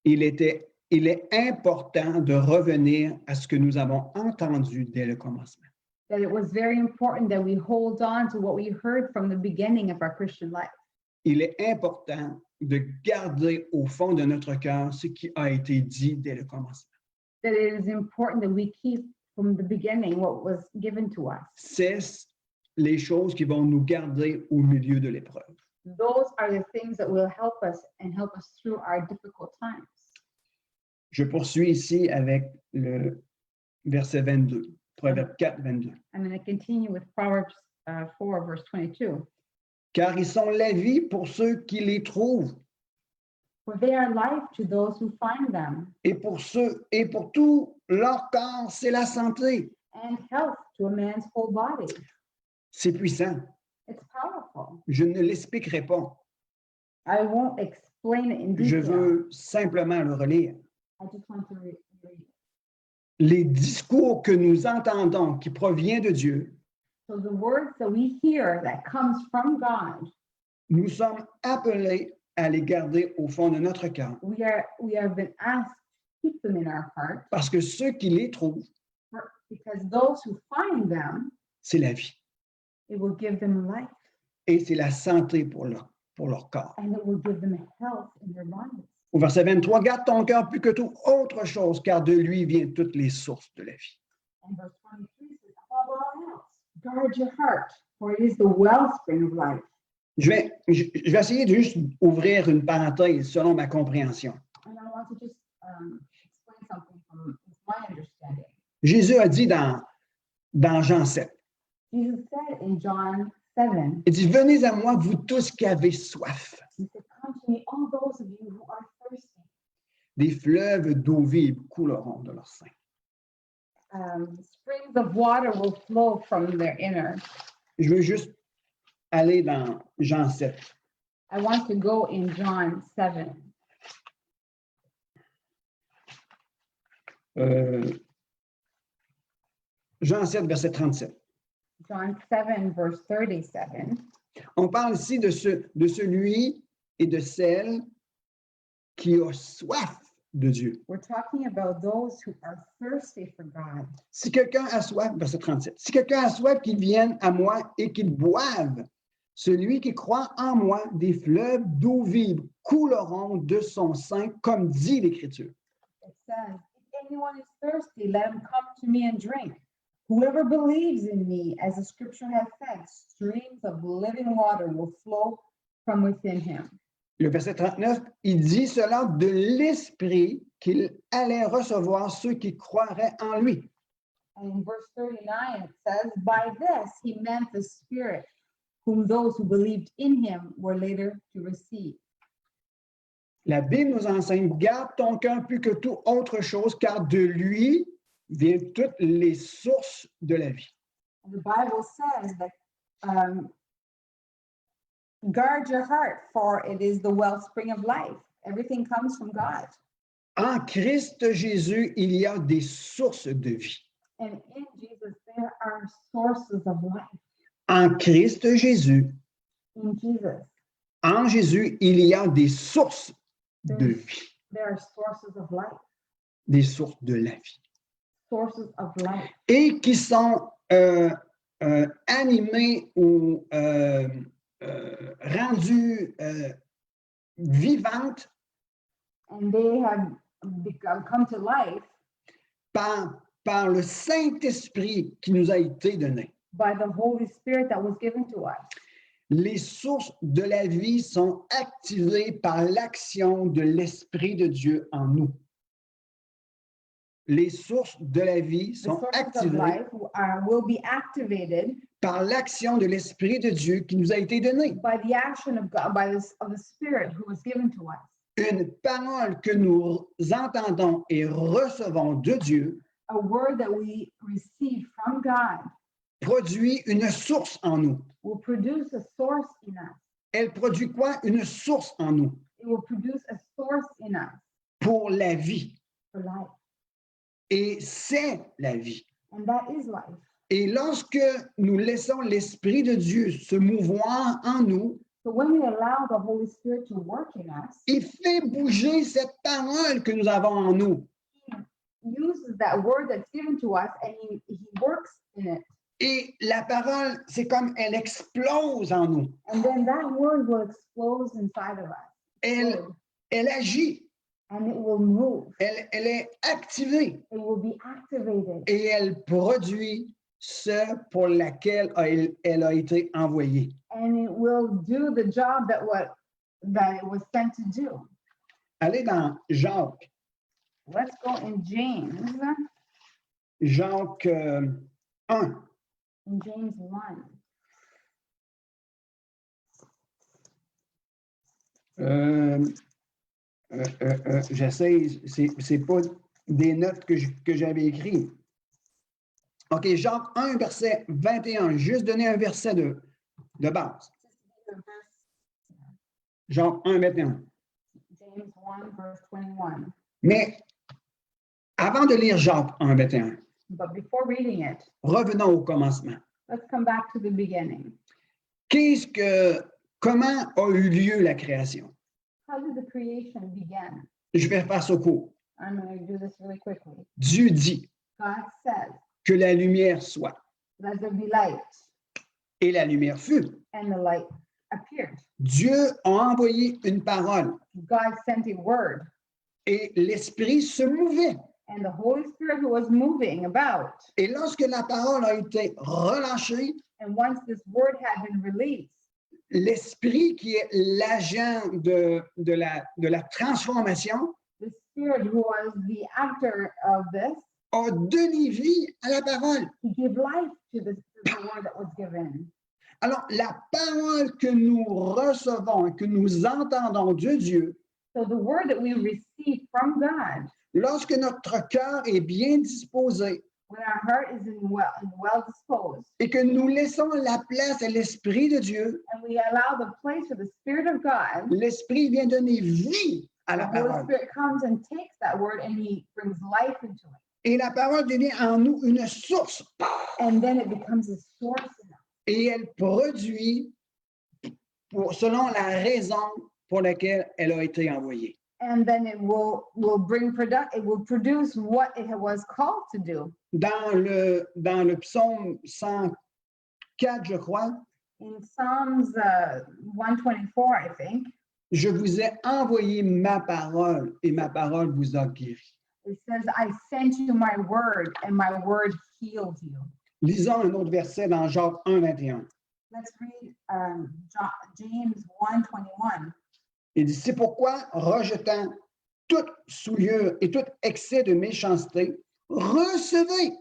Il est important de revenir à ce que nous avons entendu dès le commencement. That it was very important that we hold on to what we heard from the beginning of our Christian life. Il est important de garder au fond de notre cœur ce qui a été dit dès le commencement. That it is important that we keep from the beginning what was given to us. C'est les choses qui vont nous garder au milieu de l'épreuve. Those are the things that will help us and help us through our difficult times. Je poursuis ici avec le verset 22, Proverbe 4, 22. I'm going to continue with Proverbs 4, verse 22. Car ils sont la vie pour ceux qui les trouvent, For they are life to those who find them, et pour tout leur corps, c'est la santé. and health to a man's whole body. C'est puissant. It's powerful. Je ne l'expliquerai pas. I won't explain it in Je detail. veux simplement le relire. I just want to read. Les discours que nous entendons qui proviennent de Dieu, So the words that we hear that comes from God, nous sommes appelés à les garder au fond de notre cœur. we have been asked to keep them in our heart, Parce que ceux qui les trouvent, because those who find them, c'est la vie. it will give them life, Et c'est la santé pour leur corps. and it will give them health in their bodies. Au verset 23, garde ton cœur plus que toute autre chose, car de lui viennent toutes les sources de la vie. And verse 23 says, above all else, guard your heart, for it is the wellspring of life. Je vais essayer de juste ouvrir une parenthèse selon ma compréhension. And I want to just explain something from my understanding. Jésus a dit dans Jean 7, Jesus said in John 7, il dit, venez à moi, vous tous qui avez soif. he said, come to me, all those of you who are thirsty. Des fleuves d'eau vive couleront de leur sein. Springs of water will flow from their inner. Je veux juste aller dans Jean 7. I want to go in John 7. Jean 7, verset 37. John 7, verse 37. On parle ici de celui et de celle qui a soif de Dieu. We're talking about those who are thirsty for God. Si quelqu'un a soif, verset 37, si quelqu'un a soif, qu'il vienne à moi et qu'il boive. Celui qui croit en moi, des fleuves d'eau vive couleront de son sein, comme dit l'Écriture. It says, if anyone is thirsty, let him come to me and drink. Whoever believes in me, as the scripture has said, streams of living water will flow from within him. Le verset 39, il dit cela de l'Esprit qu'il allait recevoir ceux qui croiraient en lui. And in verse 39, it says, by this he meant the Spirit, whom those who believed in him were later to receive. La Bible nous enseigne, garde ton cœur plus que toute autre chose, car de lui viennent toutes les sources de la vie. And the Bible says that guard your heart, for it is the wellspring of life. Everything comes from God. En Christ Jésus, il y a des sources de vie. And in Jesus, there are sources of life. En Christ Jésus, In Jesus, en Jésus, il y a des sources de vie, there are sources of life, des sources de la vie, sources of life, et qui sont animées ou rendues vivantes and they have come to life par le Saint-Esprit qui nous a été donné. by the Holy Spirit that was given to us. Les sources de la vie sont activées par l'action de l'Esprit de Dieu en nous. Les sources de la vie The sont sources of activées life will be activated par l'action de l'Esprit de Dieu qui nous a été donné. by the action of God, of the Spirit who was given to us. Une parole que nous entendons et recevons de Dieu A word that we receive from God produit une source en nous. will produce a source in us. Elle produit quoi? Une source en nous It will produce a source in us pour la vie. for life. Et c'est la vie. And that is life. Et lorsque nous laissons l'Esprit de Dieu se mouvoir en nous, So when we allow the Holy Spirit to work in us, il fait bouger cette parole que nous avons en nous. he uses that word that's given to us and he works in it. Et la parole, c'est comme elle explose en nous. And then that word will explode inside of us. elle agit, and it will move. elle est activée It will be activated, et elle produit ce pour laquelle elle a été envoyée. and it will do the job that it was sent to do. Allez dans Jacques, Let's go in James, Jacques 1. in James 1. J'essaie, c'est pas des notes que j'avais écrites. OK, Jacques 1, verset 21. Juste donner un verset de base. Jacques 1, 21. James 1, verse 21. Mais avant de lire Jacques 1, 21, But before reading it, revenons au commencement. let's come back to the beginning. Comment a eu lieu la création? How did the creation begin? Je vais faire ce cours. I'm going to do this really quickly. Dieu dit God says, que la lumière soit. let there be light, Et la lumière fut. and the light appeared. Dieu a envoyé une parole God sent a word, et l'Esprit se mouvait. and the Holy Spirit was moving about. Et lorsque la parole a été relâchée, And once this word had been released, l'Esprit qui est l'agent de la transformation the Spirit, who was the actor of this, a donné vie à la parole. he gave life to the word that was given. Alors, la parole que nous recevons et que nous entendons de Dieu, So the word that we receive from God, lorsque notre cœur est bien disposé when our heart is well disposed, et que nous laissons la place à l'Esprit de Dieu, and we allow the place for the Spirit of God, l'Esprit vient donner vie à the la Holy parole. Spirit comes and takes that word and he brings life into it. Et la parole devient en nous une source. And then it becomes a source in us. Et elle produit selon la raison pour laquelle elle a été envoyée. And then it will produce what it was called to do. Dans le psaume 104, je crois, In Psalms 124, I think, je vous ai envoyé ma parole et ma parole vous a guéri. it says, I sent you my word and my word healed you. Lisons un autre verset dans Jacques 1, 21. Let's read James 1:21. Il dit, c'est pourquoi, rejetant toute souillure et tout excès de méchanceté, recevez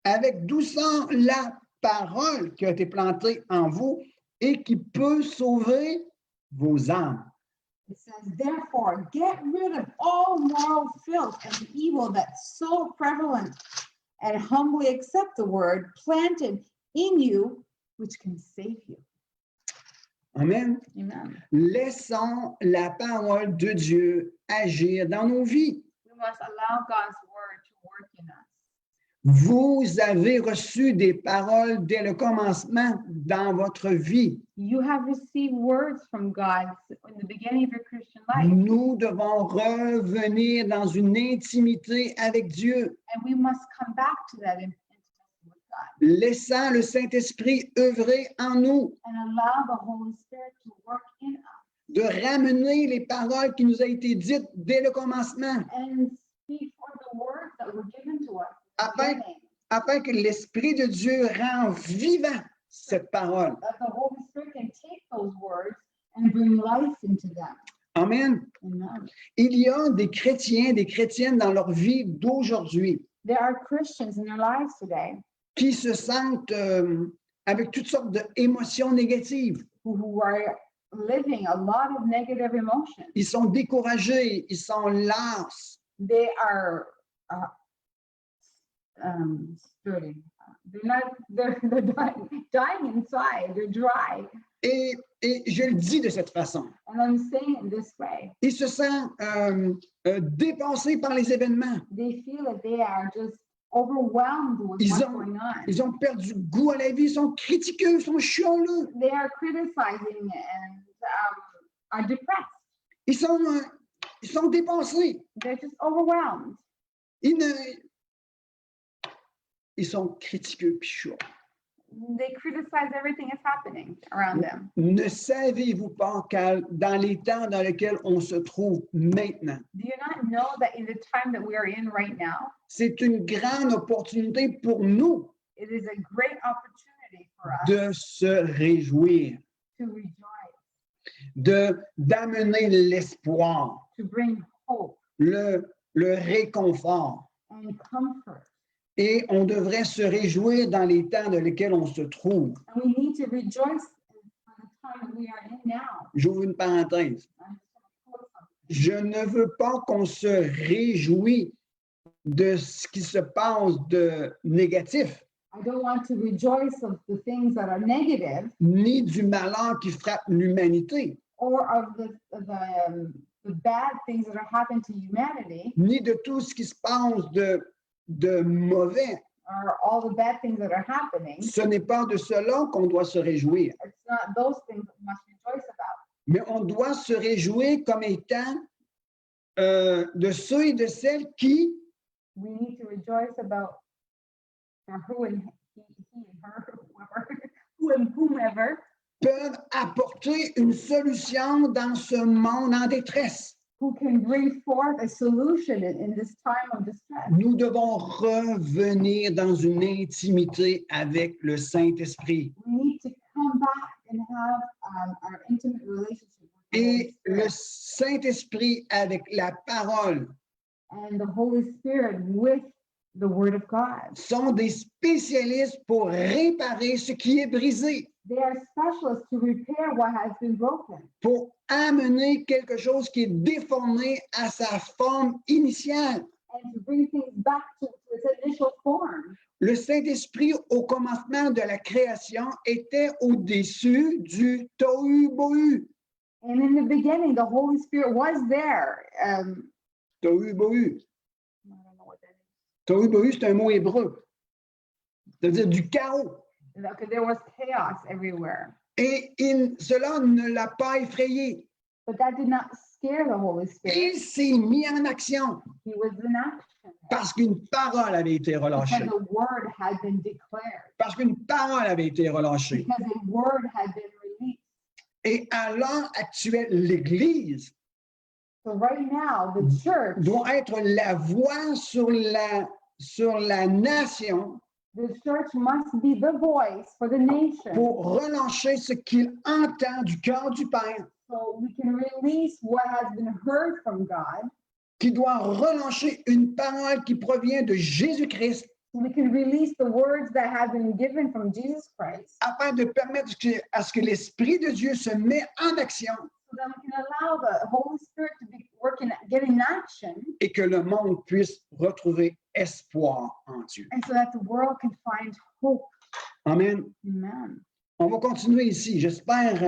avec douceur la parole qui a été plantée en vous et qui peut sauver vos âmes. It says, therefore, get rid of all moral filth and evil that's so prevalent, and humbly accept the word planted in you, which can save you. Amen. Amen. Laissons la parole de Dieu agir dans nos vies. We must allow God's word to work in us. Vous avez reçu des paroles dès le commencement dans votre vie. You have received words from God in the beginning of your Christian life, Nous devons revenir dans une intimité avec Dieu, and we must come back to that intimacy with God laissant le Saint-Esprit œuvrer en nous, and allow the Holy Spirit to work in us de ramener les paroles qui nous ont été dites dès le commencement, and speak for the words that were given to us in the afin, beginning, afin que l'Esprit de Dieu rend vivant cette parole. that the Holy Spirit can take those words and bring life into them. Amen. Amen. Il y a des chrétiens, des chrétiennes dans leur vie d'aujourd'hui There are Christians in their lives today qui se sentent avec toutes sortes d'émotions négatives. who are living a lot of negative emotions. Ils sont découragés, ils sont las. They are spurting. They're dying inside. They're dry. Et je le dis de cette façon. And I'm saying it this way. Ils se sentent dépassés par les événements. They feel that they are just overwhelmed with Ils what's ont- going on. Ils ont perdu goût à la vie, ils sont critiqueux, ils sont chialeux. They are criticizing and are depressed. Ils sont dépassés. They're just overwhelmed. Ils sont critiqueux puis chialeux. they criticize everything that's happening around them. Ne savez-vous pas que dans les temps dans lesquels on se trouve maintenant, Do you not know that in the time that we are in right now, c'est une grande opportunité pour nous it is a great opportunity for us de se réjouir, to rejoice, d'amener l'espoir, to bring hope le réconfort. and comfort. Et on devrait se réjouir dans les temps dans lesquels on se trouve. And we need to rejoice in the time that we are in now. J'ouvre une parenthèse. I'm just gonna quote something. Je ne veux pas qu'on se réjouit de ce qui se passe de négatif, I don't want to rejoice of the things that are negative ni du malheur qui frappe l'humanité, or of the bad things that are happening to humanity ni de tout ce qui se passe de mauvais. or all the bad things that are happening. Ce n'est pas de cela qu'on doit se réjouir, It's not those things that we must rejoice about. mais on doit se réjouir comme étant de ceux et de celles qui, We need to rejoice about who and he and her, whoever, who and whomever peuvent apporter une solution dans ce monde en détresse. who can bring forth a solution in this time of distress. Nous devons revenir dans une intimité avec le Saint-Esprit. We need to come back and have our intimate relationship with the Holy Et le Spirit Saint-Esprit avec la parole and the Holy Spirit with the Word of God. sont des spécialistes pour réparer ce qui est brisé, They are specialists to repair what has been broken, pour amener quelque chose qui est déformé à sa forme initiale. and to bring things back to its initial form. Le Saint-Esprit, au commencement de la création, était au-dessus du tohu-bohu. And in the beginning, the Holy Spirit was there. Tohu-bohu. I don't know what that is. Tohu-bohu, c'est un mot hébreu. C'est-à-dire du chaos. Okay, there was chaos everywhere, Et cela ne l'a pas effrayé. but that did not scare the Holy Spirit. Il s'est mis en action He was in action parce qu'une parole avait été because relâchée. the word had been declared, Parce qu'une parole avait été relâchée. because a word had been released. Et à l'heure actuelle, l'Église So right now, the church, doit être la voix sur la nation the church must be the voice for the nation, pour relancer ce qu'il entend du cœur du Père, so we can release what has been heard from God, qui doit relancer une parole qui provient de Jésus-Christ so we can release the words that have been given from Jesus Christ, afin de permettre à ce que l'Esprit de Dieu se mette en action so that we can allow the Holy Spirit to be working, get in action, et que le monde puisse retrouver espoir en Dieu. and so that the world can find hope. Amen. Amen. On va continuer ici. J'espère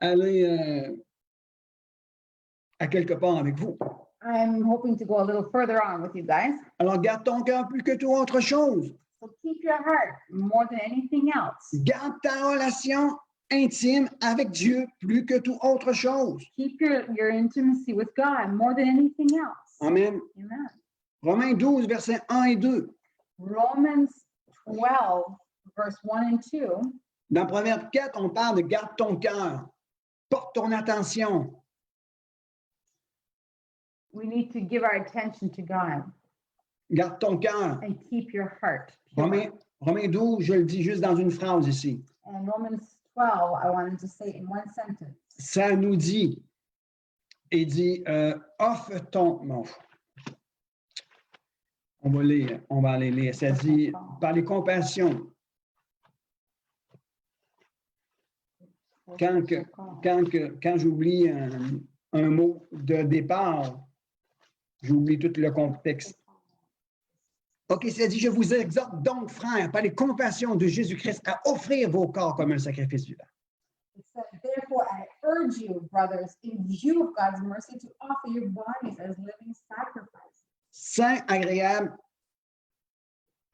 aller à quelque part avec vous. I'm hoping to go a little further on with you guys. Alors, garde ton cœur plus que tout autre chose. So keep your heart more than anything else. Garde ta relation intime avec Dieu plus que tout autre chose. Keep your intimacy with God more than anything else. Amen. Amen. Romains 12, versets 1 et 2. Romans 12, verse 1 and 2. Dans Proverbe 4, on parle de garde ton cœur, porte ton attention. We need to give our attention to God Garde ton cœur. and keep your heart pure. Romains 12, je le dis juste dans une phrase ici. And Romans 12, I wanted to say in one sentence. Ça nous dit, il dit, offre ton... Bon, on va aller lire. Ça dit, par les compassions, quand j'oublie un mot de départ, j'oublie tout le contexte. OK, ça dit, je vous exhorte donc, frères, par les compassions de Jésus-Christ, à offrir vos corps comme un sacrifice vivant. It said, therefore, I urge you, brothers, in view of God's mercy, to offer your bodies as living sacrifices. Saint, agréable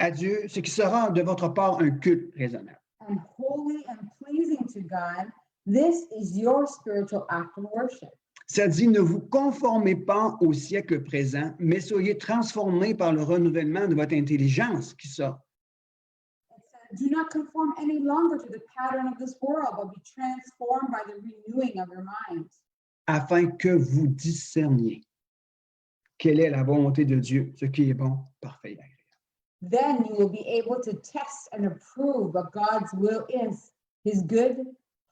à Dieu, ce qui sera de votre part un culte raisonnable. And holy and pleasing to God, this is your spiritual act of worship. Ça dit, ne vous conformez pas au siècle présent, mais soyez transformés par le renouvellement de votre intelligence, qui ça? It said, do not conform any longer to the pattern of this world, but be transformed by the renewing of your minds, afin que vous discerniez quelle est la volonté de Dieu, ce qui est bon, parfait et agréable. then you will be able to test and approve what God's will is, his good,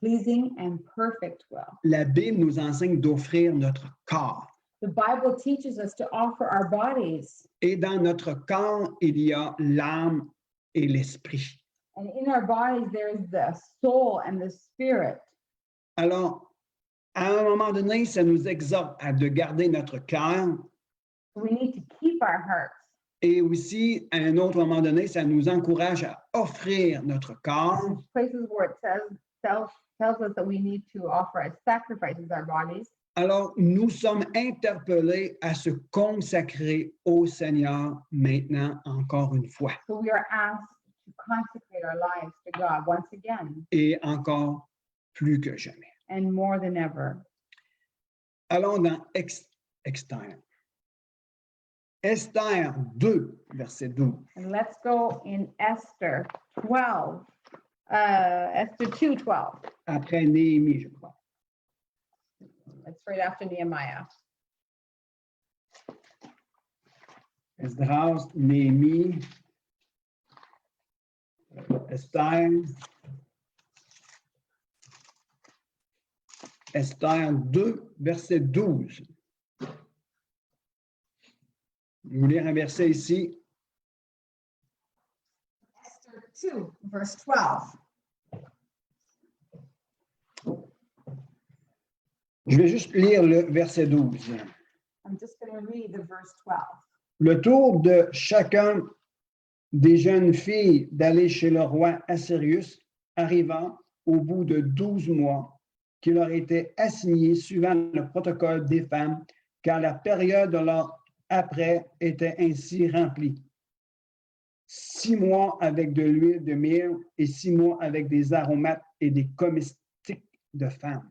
pleasing, and perfect will. La Bible nous enseigne d'offrir notre corps. The Bible teaches us to offer our bodies, Et dans notre corps, il y a l'âme et l'esprit. and in our bodies there is the soul and the spirit. Alors, à un moment donné, ça nous exhorte à de garder notre cœur. We need to keep our hearts. Et aussi, à un autre moment donné, ça nous encourage à offrir notre corps. There's places where it tells us that we need to offer as sacrifices our bodies. Alors, nous sommes interpellés à se consacrer au Seigneur maintenant, encore une fois, So we are asked to consecrate our lives to God once again et encore plus que jamais. and more than ever. Allons dans Esther. Esther 2, verset 12. And let's go in Esther 12, Esther 2:12. Après Néhémie, je crois. It's right after Nehemiah. Esdras, Néhémie, Esther. Esther 2, verset 12. Je vais lire un verset ici. Esther 2, verse 12. Je vais juste lire le verset 12. I'm just going to read the verse 12. Le tour de chacun des jeunes filles d'aller chez le roi Assyrius arriva au bout de 12 mois qui leur était assigné suivant le protocole des femmes, car la période de leur après était ainsi remplie. 6 mois avec de l'huile de myrrhe et 6 mois avec des aromates et des comestiques de femmes.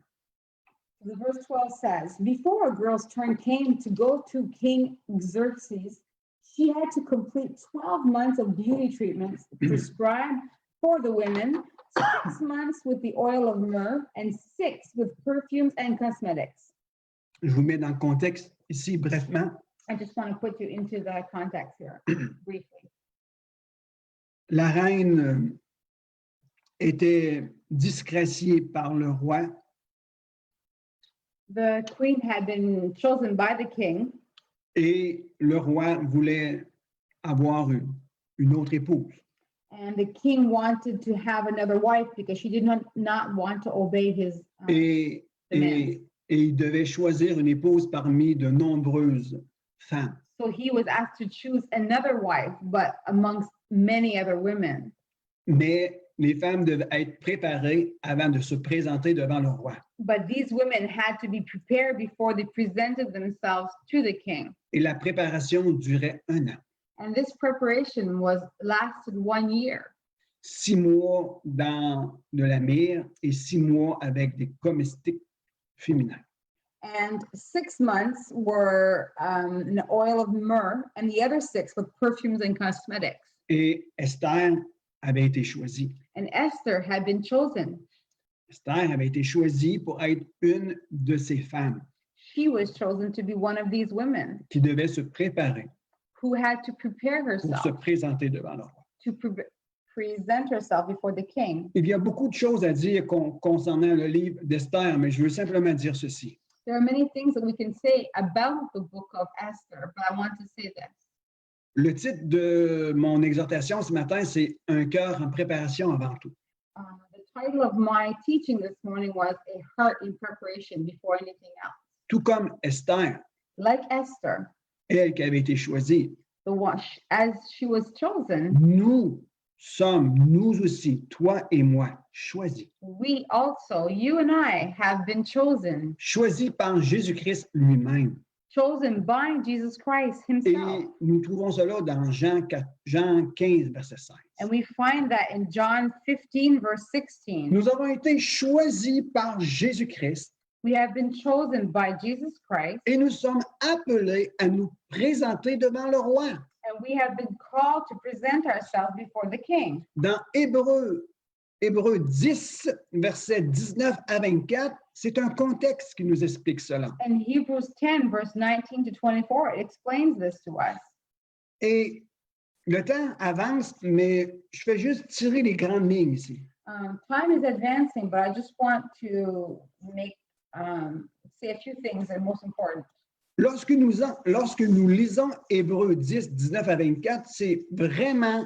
The verse 12 says, before a girl's turn came to go to King Xerxes, she had to complete 12 months of beauty treatments prescribed for the women, 6 months with the oil of myrrh, and 6 with perfumes and cosmetics. Je vous mets dans le contexte ici brièvement. I just want to put you into the context here briefly. La reine était disgraciée par le roi. The queen had been chosen by the king, Et le roi voulait avoir une autre épouse. and the king wanted to have another wife because she did not want to obey his Et il devait choisir une épouse parmi de nombreuses femmes. So he was asked to choose another wife, but amongst many other women. Mais les femmes devaient être préparées avant de se présenter devant le roi. But these women had to be prepared before they presented themselves to the king. Et la préparation durait 1 an. And this preparation lasted 1 year. 6 mois dans de la myrrhe et 6 mois avec des comestiques féminins. And 6 months were an oil of myrrh, and the other 6 with perfumes and cosmetics. Et Esther avait été choisie. And Esther had been chosen. Esther avait été choisie pour être une de ces femmes She was chosen to be one of these women qui devait se préparer who had to prepare pour herself se présenter devant le roi. to present herself before the king. Il y a beaucoup de choses à dire concernant le livre d'Esther, mais je veux simplement dire ceci. There are many things that we can say about the book of Esther, but I want to say this. Le titre de mon exhortation ce matin, c'est « Un cœur en préparation avant tout The title of my teaching this morning was A Heart in Preparation Before Anything Else. ». Tout comme Esther, Like Esther, elle qui avait été choisie, as she was chosen, nous sommes, nous aussi, toi et moi, choisis. we also, you and I, have been chosen, Choisis par Jésus-Christ lui-même. chosen by Jesus Christ Et himself. nous trouvons cela dans Jean 15, verset 16. And we find that in John 15, verse 16. Nous avons été choisis par Jésus-Christ We have been chosen by Jesus Christ, et nous sommes appelés à nous présenter devant le roi. And we have been called to present ourselves before the king. Dans Hébreux 10, versets 19 à 24, c'est un contexte qui nous explique cela. In Hebrews 10, verse 19 to 24, it explains this to us. Et le temps avance, mais je fais juste tirer les grandes lignes ici. Time is advancing, but I just want to say a few things that are most important. Lorsque nous lisons Hébreux 10, 19 à 24, c'est vraiment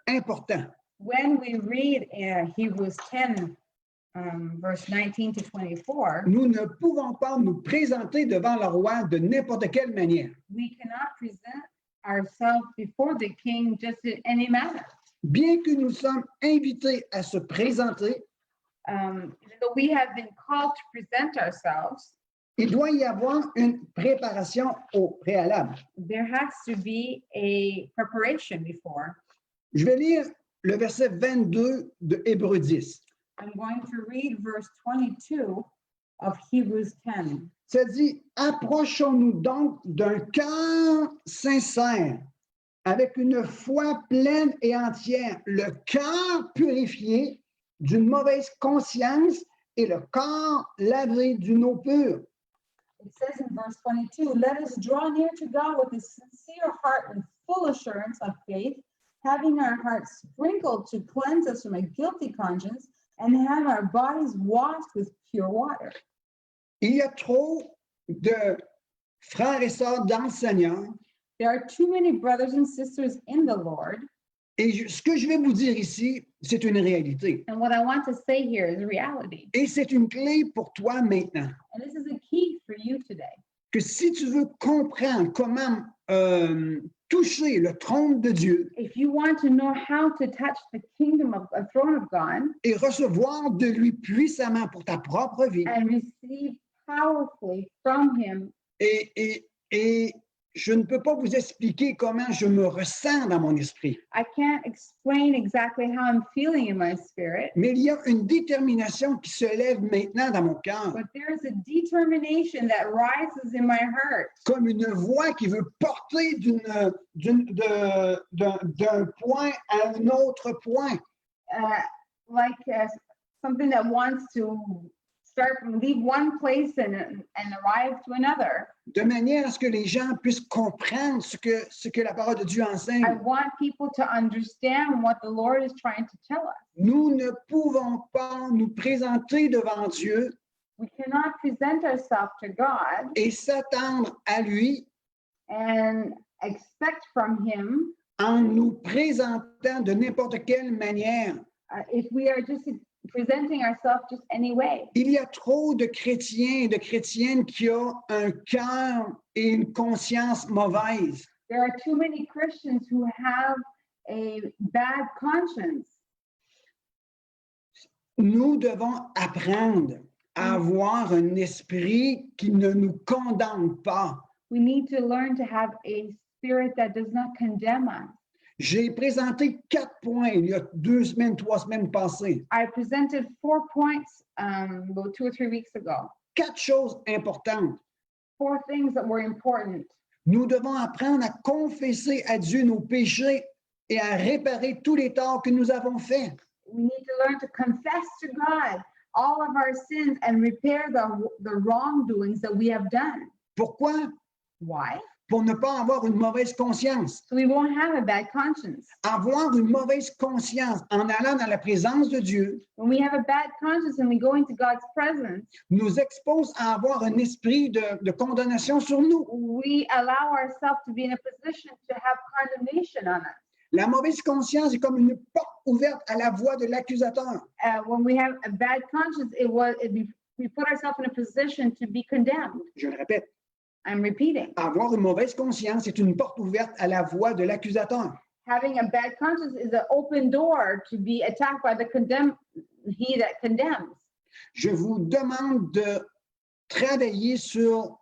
important. When we read Hebrews 10, verse 19 to 24, Nous ne pouvons pas nous présenter devant le roi de n'importe quelle manière. we cannot present ourselves before the king just in any manner. Bien que nous sommes invités à se présenter, Even though we have been called to present ourselves, il doit y avoir une préparation au préalable. there has to be a preparation before. Je vais lire le verset 22 de Hébreux 10. I'm going to read verse 22 of Hebrews 10. Ça dit, approchons-nous donc d'un cœur sincère, avec une foi pleine et entière, le cœur purifié d'une mauvaise conscience et le corps lavé d'une eau pure. It says in verse 22, let us draw near to God with a sincere heart and full assurance of faith, having our hearts sprinkled to cleanse us from a guilty conscience and have our bodies washed with pure water. Il y a trop de frères et sœurs dans le Seigneur. There are too many brothers and sisters in the Lord. Et ce que je vais vous dire ici, c'est une réalité. And what I want to say here is reality. Et c'est une clé pour toi maintenant. And this is a key for you today. Que si tu veux comprendre comment toucher le trône de Dieu If you want to know how to touch the kingdom of the throne of God et recevoir de lui puissamment pour ta propre vie, and receive powerfully from him, et je ne peux pas vous expliquer comment je me ressens dans mon esprit, I can't explain exactly how I'm feeling in my spirit, mais il y a une détermination qui se lève maintenant dans mon cœur, but there is a determination that rises in my heart, comme une voix qui veut porter d'un point à un autre point. Something that wants to leave one place and arrive to another. De manière à ce que les gens puissent comprendre ce que la parole de Dieu I enseigne. want people to understand what the Lord is trying to tell us. Nous ne pouvons pas nous présenter devant Dieu We cannot present ourselves to God et s'attendre à lui and expect from him en nous présentant de n'importe quelle manière. if we are just presenting ourselves just any way. Il y a trop de chrétiens et de chrétiennes qui ont un cœur et une conscience mauvaise. There are too many Christians who have a bad conscience. Nous devons apprendre à avoir un esprit qui ne nous condamne pas. We need to learn to have a spirit that does not condemn us. J'ai présenté 4 points il y a 2 semaines, 3 semaines passées. I presented 4 points about 2 or 3 weeks ago. 4 choses importantes. 4 things that were important. Nous devons apprendre à confesser à Dieu nos péchés et à réparer tous les torts que nous avons faits. We need to learn to confess to God all of our sins and repair the wrongdoings that we have done. Pourquoi? Why? Pour ne pas avoir une mauvaise conscience. So we won't have a bad conscience. Avoir une mauvaise conscience en allant dans la présence de Dieu When we have a bad conscience and we go into God's presence, nous expose à avoir un esprit de condamnation sur nous. we allow ourselves to be in a position to have condemnation on us. La mauvaise conscience est comme une porte ouverte à la voix de l'accusateur. When we have a bad conscience, we put ourselves in a position to be condemned. Je le répète, I'm repeating. avoir une mauvaise conscience est une porte ouverte à la voix de l'accusateur. Having a bad conscience is an open door to be attacked by he that condemns. Je vous demande de travailler sur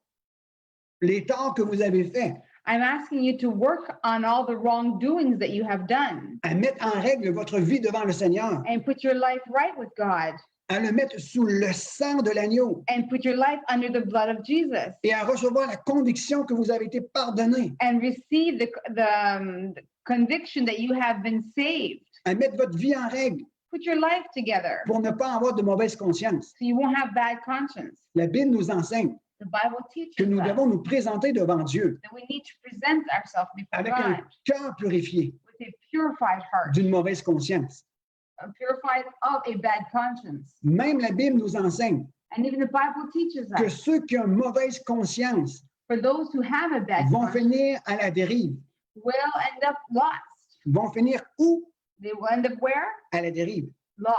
les torts que vous avez faits, I'm asking you to work on all the wrongdoings that you have done à mettre en règle votre vie devant le Seigneur, and put your life right with God, à le mettre sous le sang de l'agneau and put your life under the blood of Jesus et à recevoir la conviction que vous avez été pardonné, and receive the conviction that you have been saved. à mettre votre vie en règle Put your life together pour ne pas avoir de mauvaise conscience. so you won't have bad conscience. La Bible nous enseigne The Bible que teaches nous us devons nous présenter devant Dieu that we need to present ourselves before avec un God cœur purifié with a purified heart, d'une mauvaise conscience. purified of a bad conscience. Même la Bible nous enseigne And even the Bible teaches que us ceux qui ont une mauvaise conscience for those who have a bad vont conscience finir à la dérive. will end up lost. Vont finir où? They will end up where? À la dérive. Lost.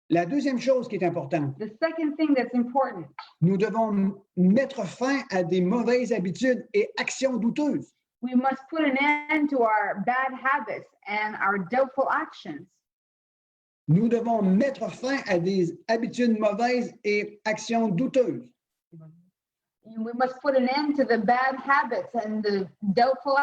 La deuxième chose qui est importante, The second thing that's important, nous devons mettre fin à des mauvaises habitudes et actions douteuses. we must put an end to our bad habits and our doubtful actions. Nous devons mettre fin à des habitudes mauvaises et actions douteuses. We must put an end to the bad habits and the doubtful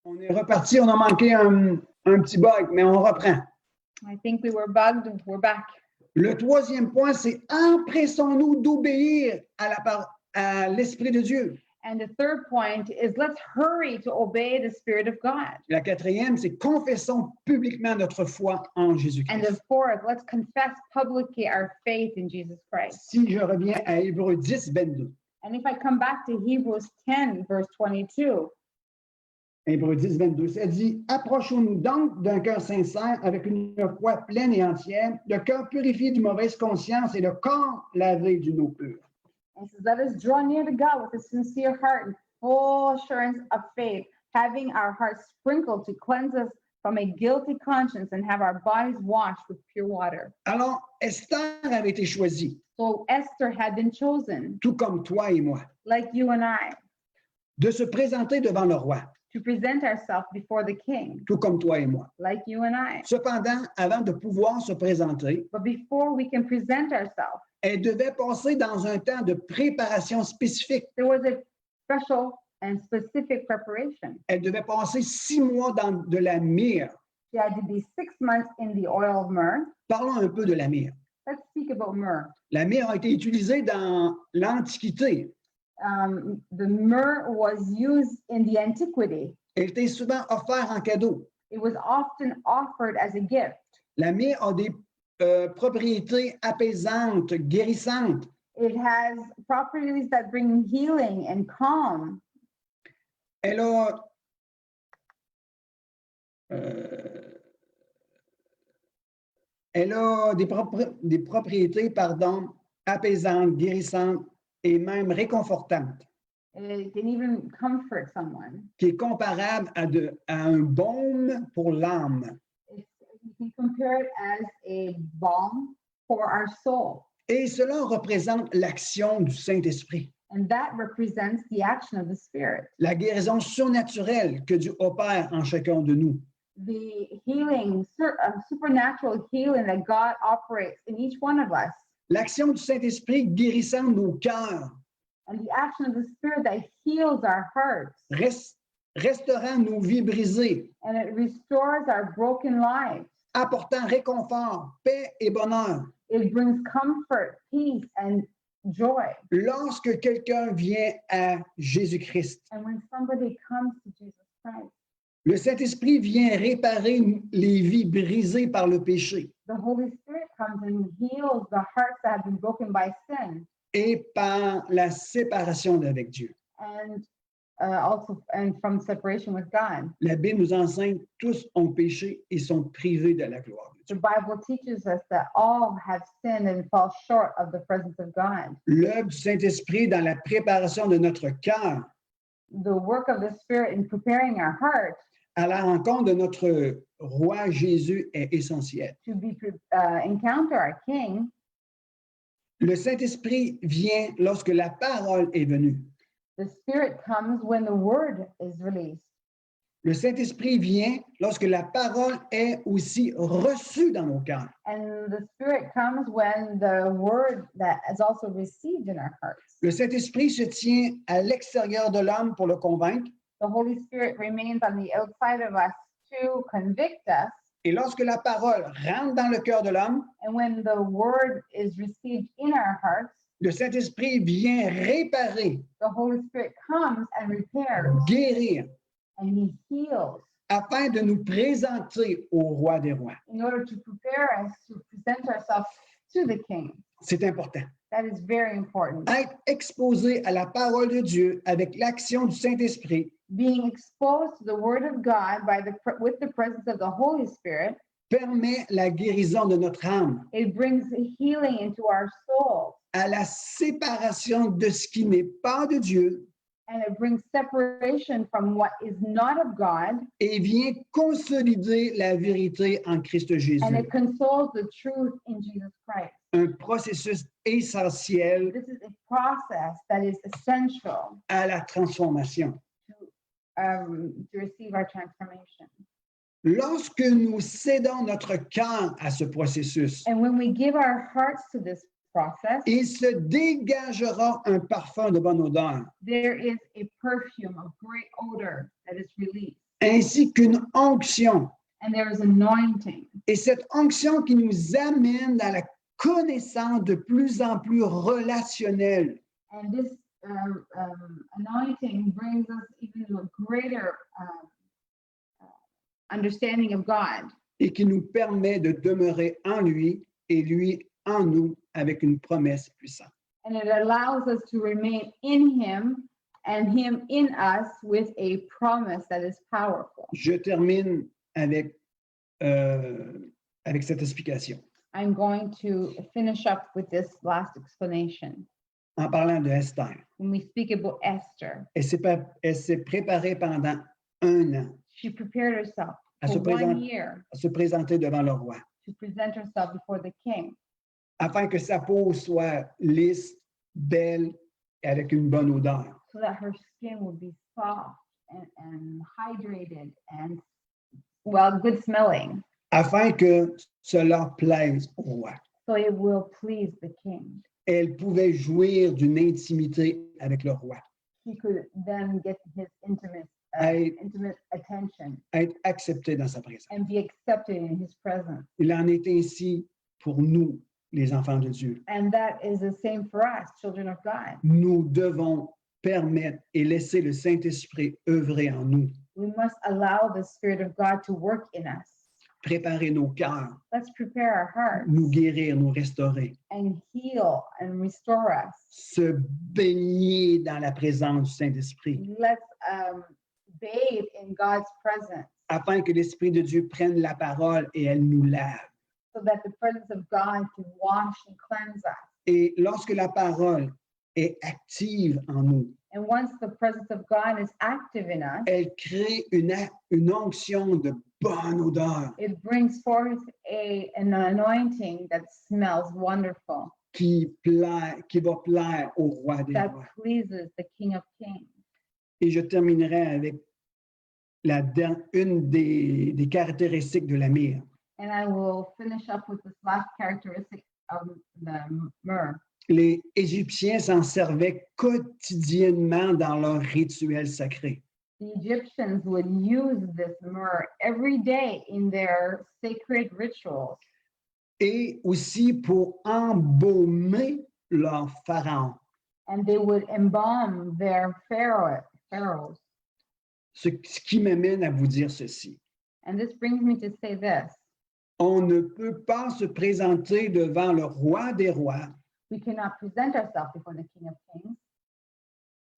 On est reparti, on a manqué un petit bug, mais on reprend. I think we were bugged. We're back. Le troisième point, c'est empressons-nous d'obéir à l'Esprit de Dieu. And the third point is let's hurry to obey the Spirit of God. La quatrième, c'est confessons publiquement notre foi en And Jésus-Christ. the fourth, let's confess publicly our faith in Jesus Christ. Si je reviens à Hébreux 10, 22. And if I come back to Hebrews 10, verse 22, Hébreux 10, 22, ça dit « Approchons-nous donc d'un cœur sincère avec une foi pleine et entière, le cœur purifié d'une mauvaise conscience et le corps lavé d'une eau pure. » it says, let us draw near to God with a sincere heart and full assurance of faith, having our hearts sprinkled to cleanse us from a guilty conscience and have our bodies washed with pure water. Alors, Esther avait été choisie, So Esther had been chosen, tout comme toi et moi, like you and I, de se présenter devant le roi, to present ourselves before the king, tout comme toi et moi. like you and I. Cependant, avant de pouvoir se présenter, But before we can present ourselves, elle devait passer dans un temps de préparation spécifique. there was a special and specific preparation. Elle devait passer 6 mois dans de la myrrhe. She had to be 6 months in the oil of myrrh. Parlons un peu de la myrrhe. Let's speak about myrrh. La myrrhe a été utilisée dans l'Antiquité. The myrrh was used in the antiquity. Elle était souvent offerte en cadeau. It was often offered as a gift. La myrrhe a des propriétés apaisantes, guérissantes. It has properties that bring healing and calm. Elle a des propriétés, apaisantes, guérissantes et même réconfortantes, It can even comfort someone. qui est comparable à un baume pour l'âme. You can compare it as a balm for our soul. Et cela représente l'action du Saint-Esprit, And that represents the action of the Spirit. la guérison surnaturelle que Dieu opère en chacun de nous. The healing, supernatural healing that God operates in each one of us. L'action du Saint-Esprit guérissant nos cœurs, And the action of the Spirit that heals our hearts. restaurant nos vies brisées, And it restores our broken lives. apportant réconfort, paix et bonheur. It brings comfort, peace, and joy. Lorsque quelqu'un vient à Jésus-Christ, And when somebody comes to Jesus Christ, le Saint-Esprit vient réparer les vies brisées par le péché the Holy Spirit comes and heals the hearts that have been broken by sin et par la séparation d'avec Dieu. and also from separation with God. La Bible nous enseigne tous ont péché et sont privés de la gloire de The Bible teaches us that all have sinned and fall short of the presence of God. L'œuvre du Saint-Esprit dans la préparation de notre cœur The work of the Spirit in preparing our heart à la rencontre de notre roi Jésus est essentielle. to encounter our King. Le Saint-Esprit vient lorsque la parole est venue. The Spirit comes when the word is released. Le Saint-Esprit vient lorsque la parole est aussi reçue dans nos cœurs. And the Spirit comes when the word that is also received in our hearts. Le Saint-Esprit se tient à l'extérieur de l'homme pour le convaincre. The Holy Spirit remains on the outside of us to convict us. Et lorsque la parole rentre dans le cœur de l'homme, And when the word is received in our hearts, le Saint-Esprit vient réparer, the Holy Spirit comes and repairs guérir, and he heals afin de nous présenter au roi des rois. in order to prepare us to present ourselves to the King. C'est important. That is very important. Être exposé à la parole de Dieu avec l'action du Saint-Esprit Being exposed to the word of God with the presence of the Holy Spirit, permet la guérison de notre âme, it brings healing into our soul, à la séparation de ce qui n'est pas de Dieu and it brings separation from what is not of God, et vient consolider la vérité en Christ and Jésus. it consoles the truth in Jesus Christ. Un processus essentiel This is a process that is essential à la transformation. to receive our transformation. Lorsque nous cédons notre cœur à ce processus, And when we give our hearts to this process, il se dégagera un parfum de bonne odeur, there is a perfume of great odor that is released, ainsi qu'une onction. and there is anointing. Et cette onction qui nous amène dans la connaissance de plus en plus relationnelle. And this anointing brings us even to a greater understanding of God, Et qui nous permet de demeurer en lui et lui en nous avec une promesse puissante. and it allows us to remain in him and him in us with a promise that is powerful. Je termine avec cette explication I'm going to finish up with this last explanation. en parlant de Esther. When we speak about Esther, Elle s'est préparée pendant 1 an she prepared herself à se, for 1 présenter, year à se présenter devant le roi, to present herself before the king, afin que sa peau soit lisse, belle et avec une bonne odeur. so that her skin would be soft and hydrated and, well, good smelling, Afin que cela plaise au roi. so it will please the king. Elle pouvait jouir d'une intimité avec le roi, He could then get his intimate attention être acceptée dans sa présence. and be accepted in his presence. Il en est ainsi pour nous, les enfants de Dieu. And that is the same for us, children of God. Nous devons permettre et laisser le Saint-Esprit œuvrer en nous, We must allow the Spirit of God to work in us. préparer nos cœurs, Let's prepare our hearts nous guérir, nous restaurer, and heal and restore us. se baigner dans la présence du Saint-Esprit, Let's bathe in God's presence afin que l'Esprit de Dieu prenne la parole et elle nous lave. so that the presence of God can wash and cleanse us. Et lorsque la parole est active en nous, And once the presence of God is active in us, elle crée une onction de bonne odeur it brings forth an anointing that smells wonderful, qui va plaire au roi des that rois. pleases the King of Kings. Et je terminerai avec une des caractéristiques de la myrrhe. And I will finish up with this last characteristic of the myrrh. Les Égyptiens s'en servaient quotidiennement dans leurs rituels sacrés. The Egyptians would use this myrrh every day in their sacred rituals, Et aussi pour embaumer leur pharaon. and they would embalm their pharaohs. Ce qui m'amène à vous dire ceci. And this brings me to say this: On ne peut pas se présenter devant le roi des rois, we cannot present ourselves before the King of Kings,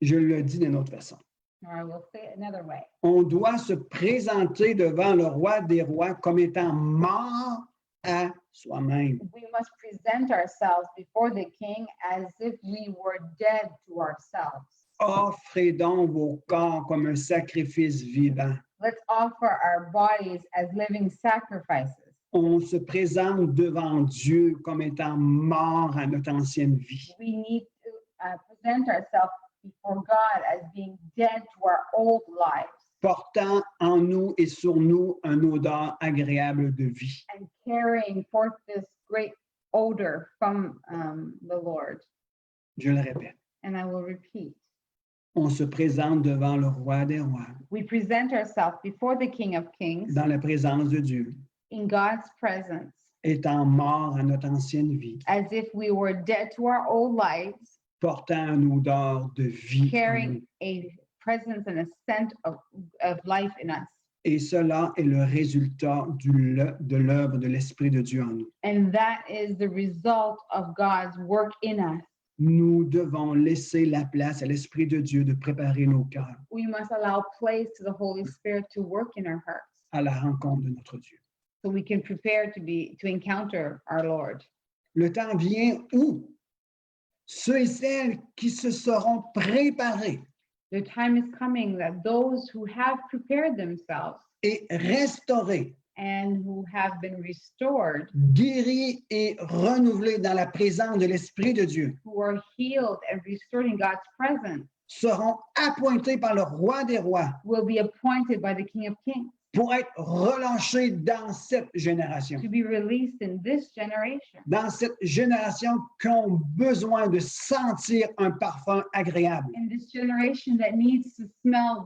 je le dis d'une autre façon. or I will say it another way. On doit se présenter devant le roi des rois comme étant mort à soi-même. We must present ourselves before the King as if we were dead to ourselves. Offrez donc vos corps comme un sacrifice vivant. Let's offer our bodies as living sacrifices. On se présente devant Dieu comme étant mort à notre ancienne vie. We need to present ourselves before God as being dead to our old lives Portant en nous et sur nous un odeur agréable de vie. and carrying forth this great odor from the Lord. Je le répète. And I will repeat. On se présente devant le roi des rois, We present ourselves before the King of Kings dans la présence de Dieu, in God's presence étant mort à notre ancienne vie, as if we were dead to our old lives, portant une odeur de vie. en carrying nous. a presence and a scent of life in us. Et cela est le résultat de l'œuvre de l'Esprit de Dieu en nous. And that is the result of God's work in us. Nous devons laisser la place à l'Esprit de Dieu de préparer nos cœurs We must allow place to the Holy Spirit to work in our hearts à la rencontre de notre Dieu. so we can prepare to encounter our Lord. Le temps vient où ceux et celles qui se seront préparés The time is coming that those who have prepared themselves et restaurés, and who have been restored, guéris et renouvelés dans la présence de l'Esprit de Dieu who are healed and restored in God's presence, seront appointés par le roi des rois will be appointed by the King of Kings pour être relâchés dans cette génération. to be released in this generation. Dans cette génération qui ont besoin de sentir un parfum agréable. In this generation that needs to smell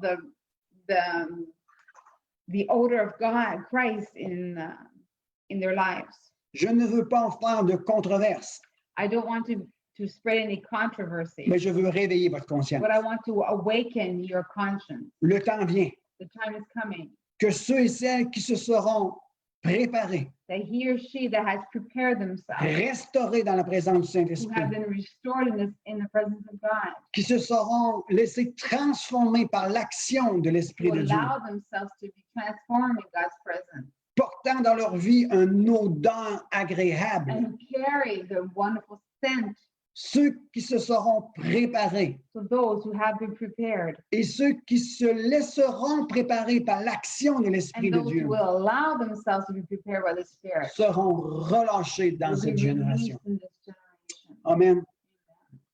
the odor of God, Christ in their lives. Je ne veux pas en faire de controverse, I don't want to spread any controversy, mais je veux réveiller votre conscience. but I want to awaken your conscience. Le temps vient The time is coming que ceux et celles qui se seront préparés, that he or she that has prepared themselves, restaurés dans la présence du who Saint-Esprit, have been restored in the presence of God, qui se seront laissés transformer par l'action de l'Esprit who de Dieu, allow themselves to be transformed in God's presence portant dans leur vie une odeur agréable. and who carry the wonderful scent Ceux qui se seront préparés to those who have been prepared et ceux qui se laisseront préparer par l'action de l'Esprit and de those Dieu who will allow themselves to be prepared by the Spirit seront relâchés dans will cette be génération. released in this generation. Amen.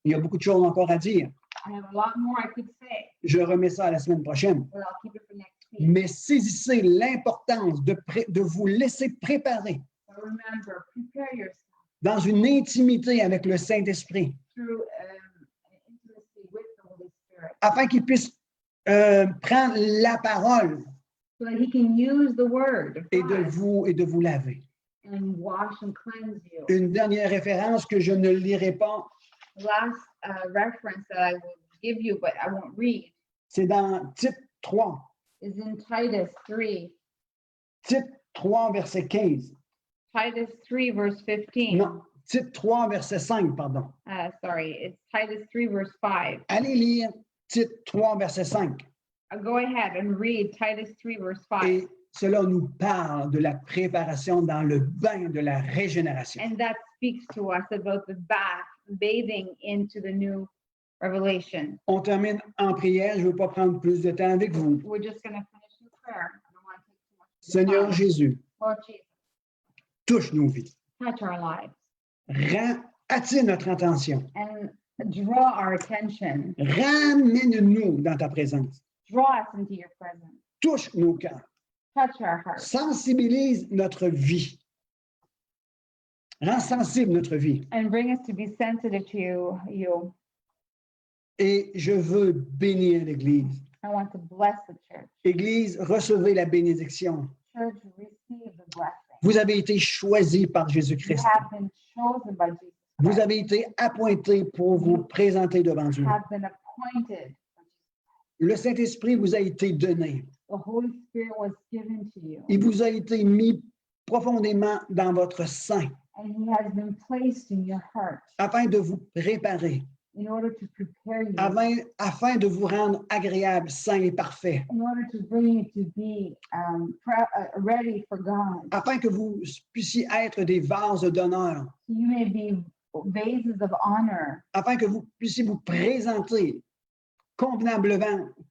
Il y a beaucoup de choses encore à dire. I have a lot more I could say, Je remets ça à la semaine prochaine. but I'll keep it for next week. Mais saisissez l'importance de vous laisser préparer So remember, prepare yourself dans une intimité avec le Saint-Esprit through an intimacy with the Holy Spirit afin qu'il puisse prendre la parole so that he can use the word of et God de vous laver. and wash and cleanse you. Une dernière référence que je ne lirai pas, Last reference that I will give you, but I won't read, c'est dans Tite 3. is in Titus 3. Tite 3, verset 15. Titus 3, verse 15. Non, Tite 3, verset 5, pardon. Sorry, it's Titus 3, verse 5. Allez lire Tite 3, verset 5. I'll go ahead and read Titus 3, verse 5. Et cela nous parle de la préparation dans le bain de la régénération. And that speaks to us about the bathing into the new revelation. On termine en prière. Je ne veux pas prendre plus de temps avec vous. We're just going to finish in prayer. I don't want to take too much of your Seigneur time. Jésus, Lord Jesus, touche nos vies. touch our lives Attire notre attention. and draw our attention. Ramène-nous dans ta présence. Draw us into your presence. Touche nos cœurs. Touch our hearts. Sensibilise notre vie. Rends sensible notre vie. And bring us to be sensitive to you. Et je veux bénir l'Église. I want to bless the church. Église, recevez la bénédiction. Church, receive the blessing. Vous avez été choisis par You Jésus-Christ. have been chosen by Jesus Vous Christ. avez été appointés pour vous présenter devant Dieu. Have been appointed. Le Saint-Esprit vous a été donné. The Holy Spirit was given to you. Il vous a été mis profondément dans votre sein And he has been placed in your heart afin de vous préparer in order to prepare you, afin de vous rendre agréable, saint et parfait, in order to bring you to be ready for God, afin que vous puissiez être des vases d'honneur, so you may be vases of honor, afin que vous puissiez vous présenter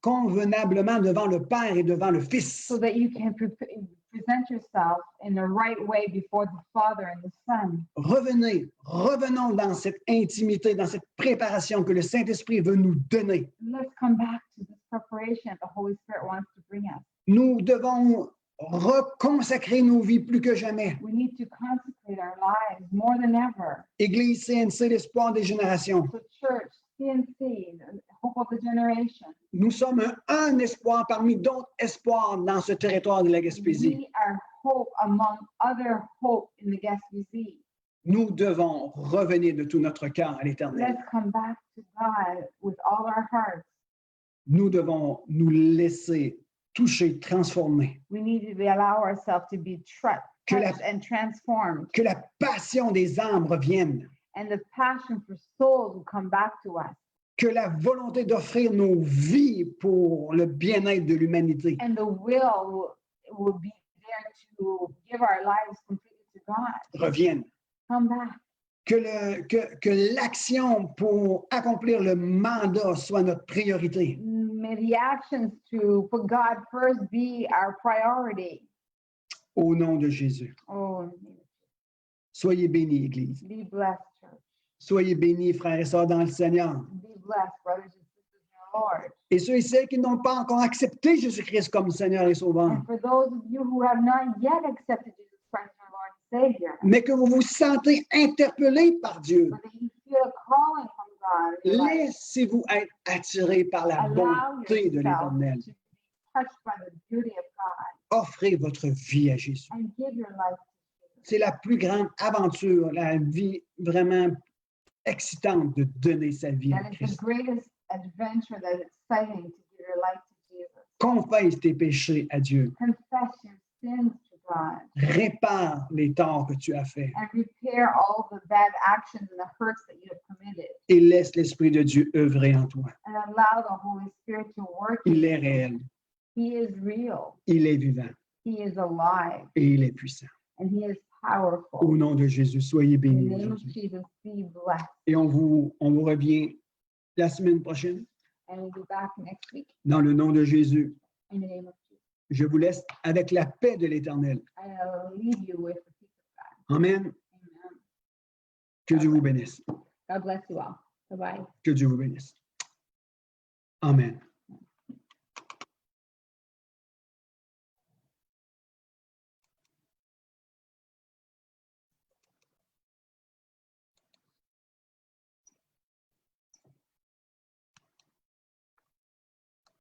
convenablement devant le Père et devant le Fils. so that you can present yourself in the right way before the Father and the Son. Revenons dans cette intimité, dans cette préparation que le Saint-Esprit veut nous donner. Let's come back to this preparation that the Holy Spirit wants to bring us. Nous devons reconsacrer nos vies plus que jamais. We need to consecrate our lives more than ever. Église CNC, l'espoir des générations. So church, CNC, the hope of the generation. Nous sommes un espoir parmi d'autres espoirs dans ce territoire de la Gaspésie. We are hope among other hope in the Gaspésie. Nous devons revenir de tout notre cœur à l'Éternel. Let's come back to God with all our hearts. Nous devons nous laisser toucher, transformer. We need to allow ourselves to be Que la- touched and transformed. Que la passion des âmes revienne. And the passion for souls will come back to us. Que la volonté d'offrir nos vies pour le bien-être de l'humanité And the will be there to give our lives completely to God. revienne. Come back. Que l'action pour accomplir le mandat soit notre priorité. May the actions to put God first be our priority. Au nom de Jésus. Oh, Soyez bénis, Église. be blessed, church. Soyez bénis, frères et sœurs, dans le Seigneur. Be blessed, brothers and sisters in the Lord. Et ceux et celles qui n'ont pas encore accepté Jésus-Christ comme Seigneur et Sauveur, And for those of you who have not yet accepted Jesus Christ, our Lord and Savior, mais que vous vous sentez interpellés par Dieu, but that you feel a calling from God in your life, laissez-vous être attirés par la allow bonté de yourself l'Éternel. to be touched by the beauty of God Offrez votre vie à Jésus. and give your life to Jesus. C'est la plus grande aventure, la vie vraiment excitante de donner sa vie à That is the Christ. greatest adventure that is exciting to give your life to Jesus. Confesse tes péchés à Dieu. Confess your sins to God Répare les torts que tu as faits and repair all the bad actions and the hurts that you have committed et laisse l'Esprit de Dieu œuvrer en toi. and allow the Holy Spirit to work. Il est réel, He is real. il est vivant He is alive et il est puissant. and he is Au powerful. nom de Jésus, soyez In the bénis name of aujourd'hui. Jesus, be blessed. Et on vous revient la semaine prochaine. And we'll be back next week Dans le nom de Jésus, in the name of Jesus. je vous laisse avec la paix de l'Éternel. I'll leave you with the peace of God. Amen. Amen. Que Dieu vous bénisse. God bless you all. Bye-bye. Que Dieu vous bénisse. Amen.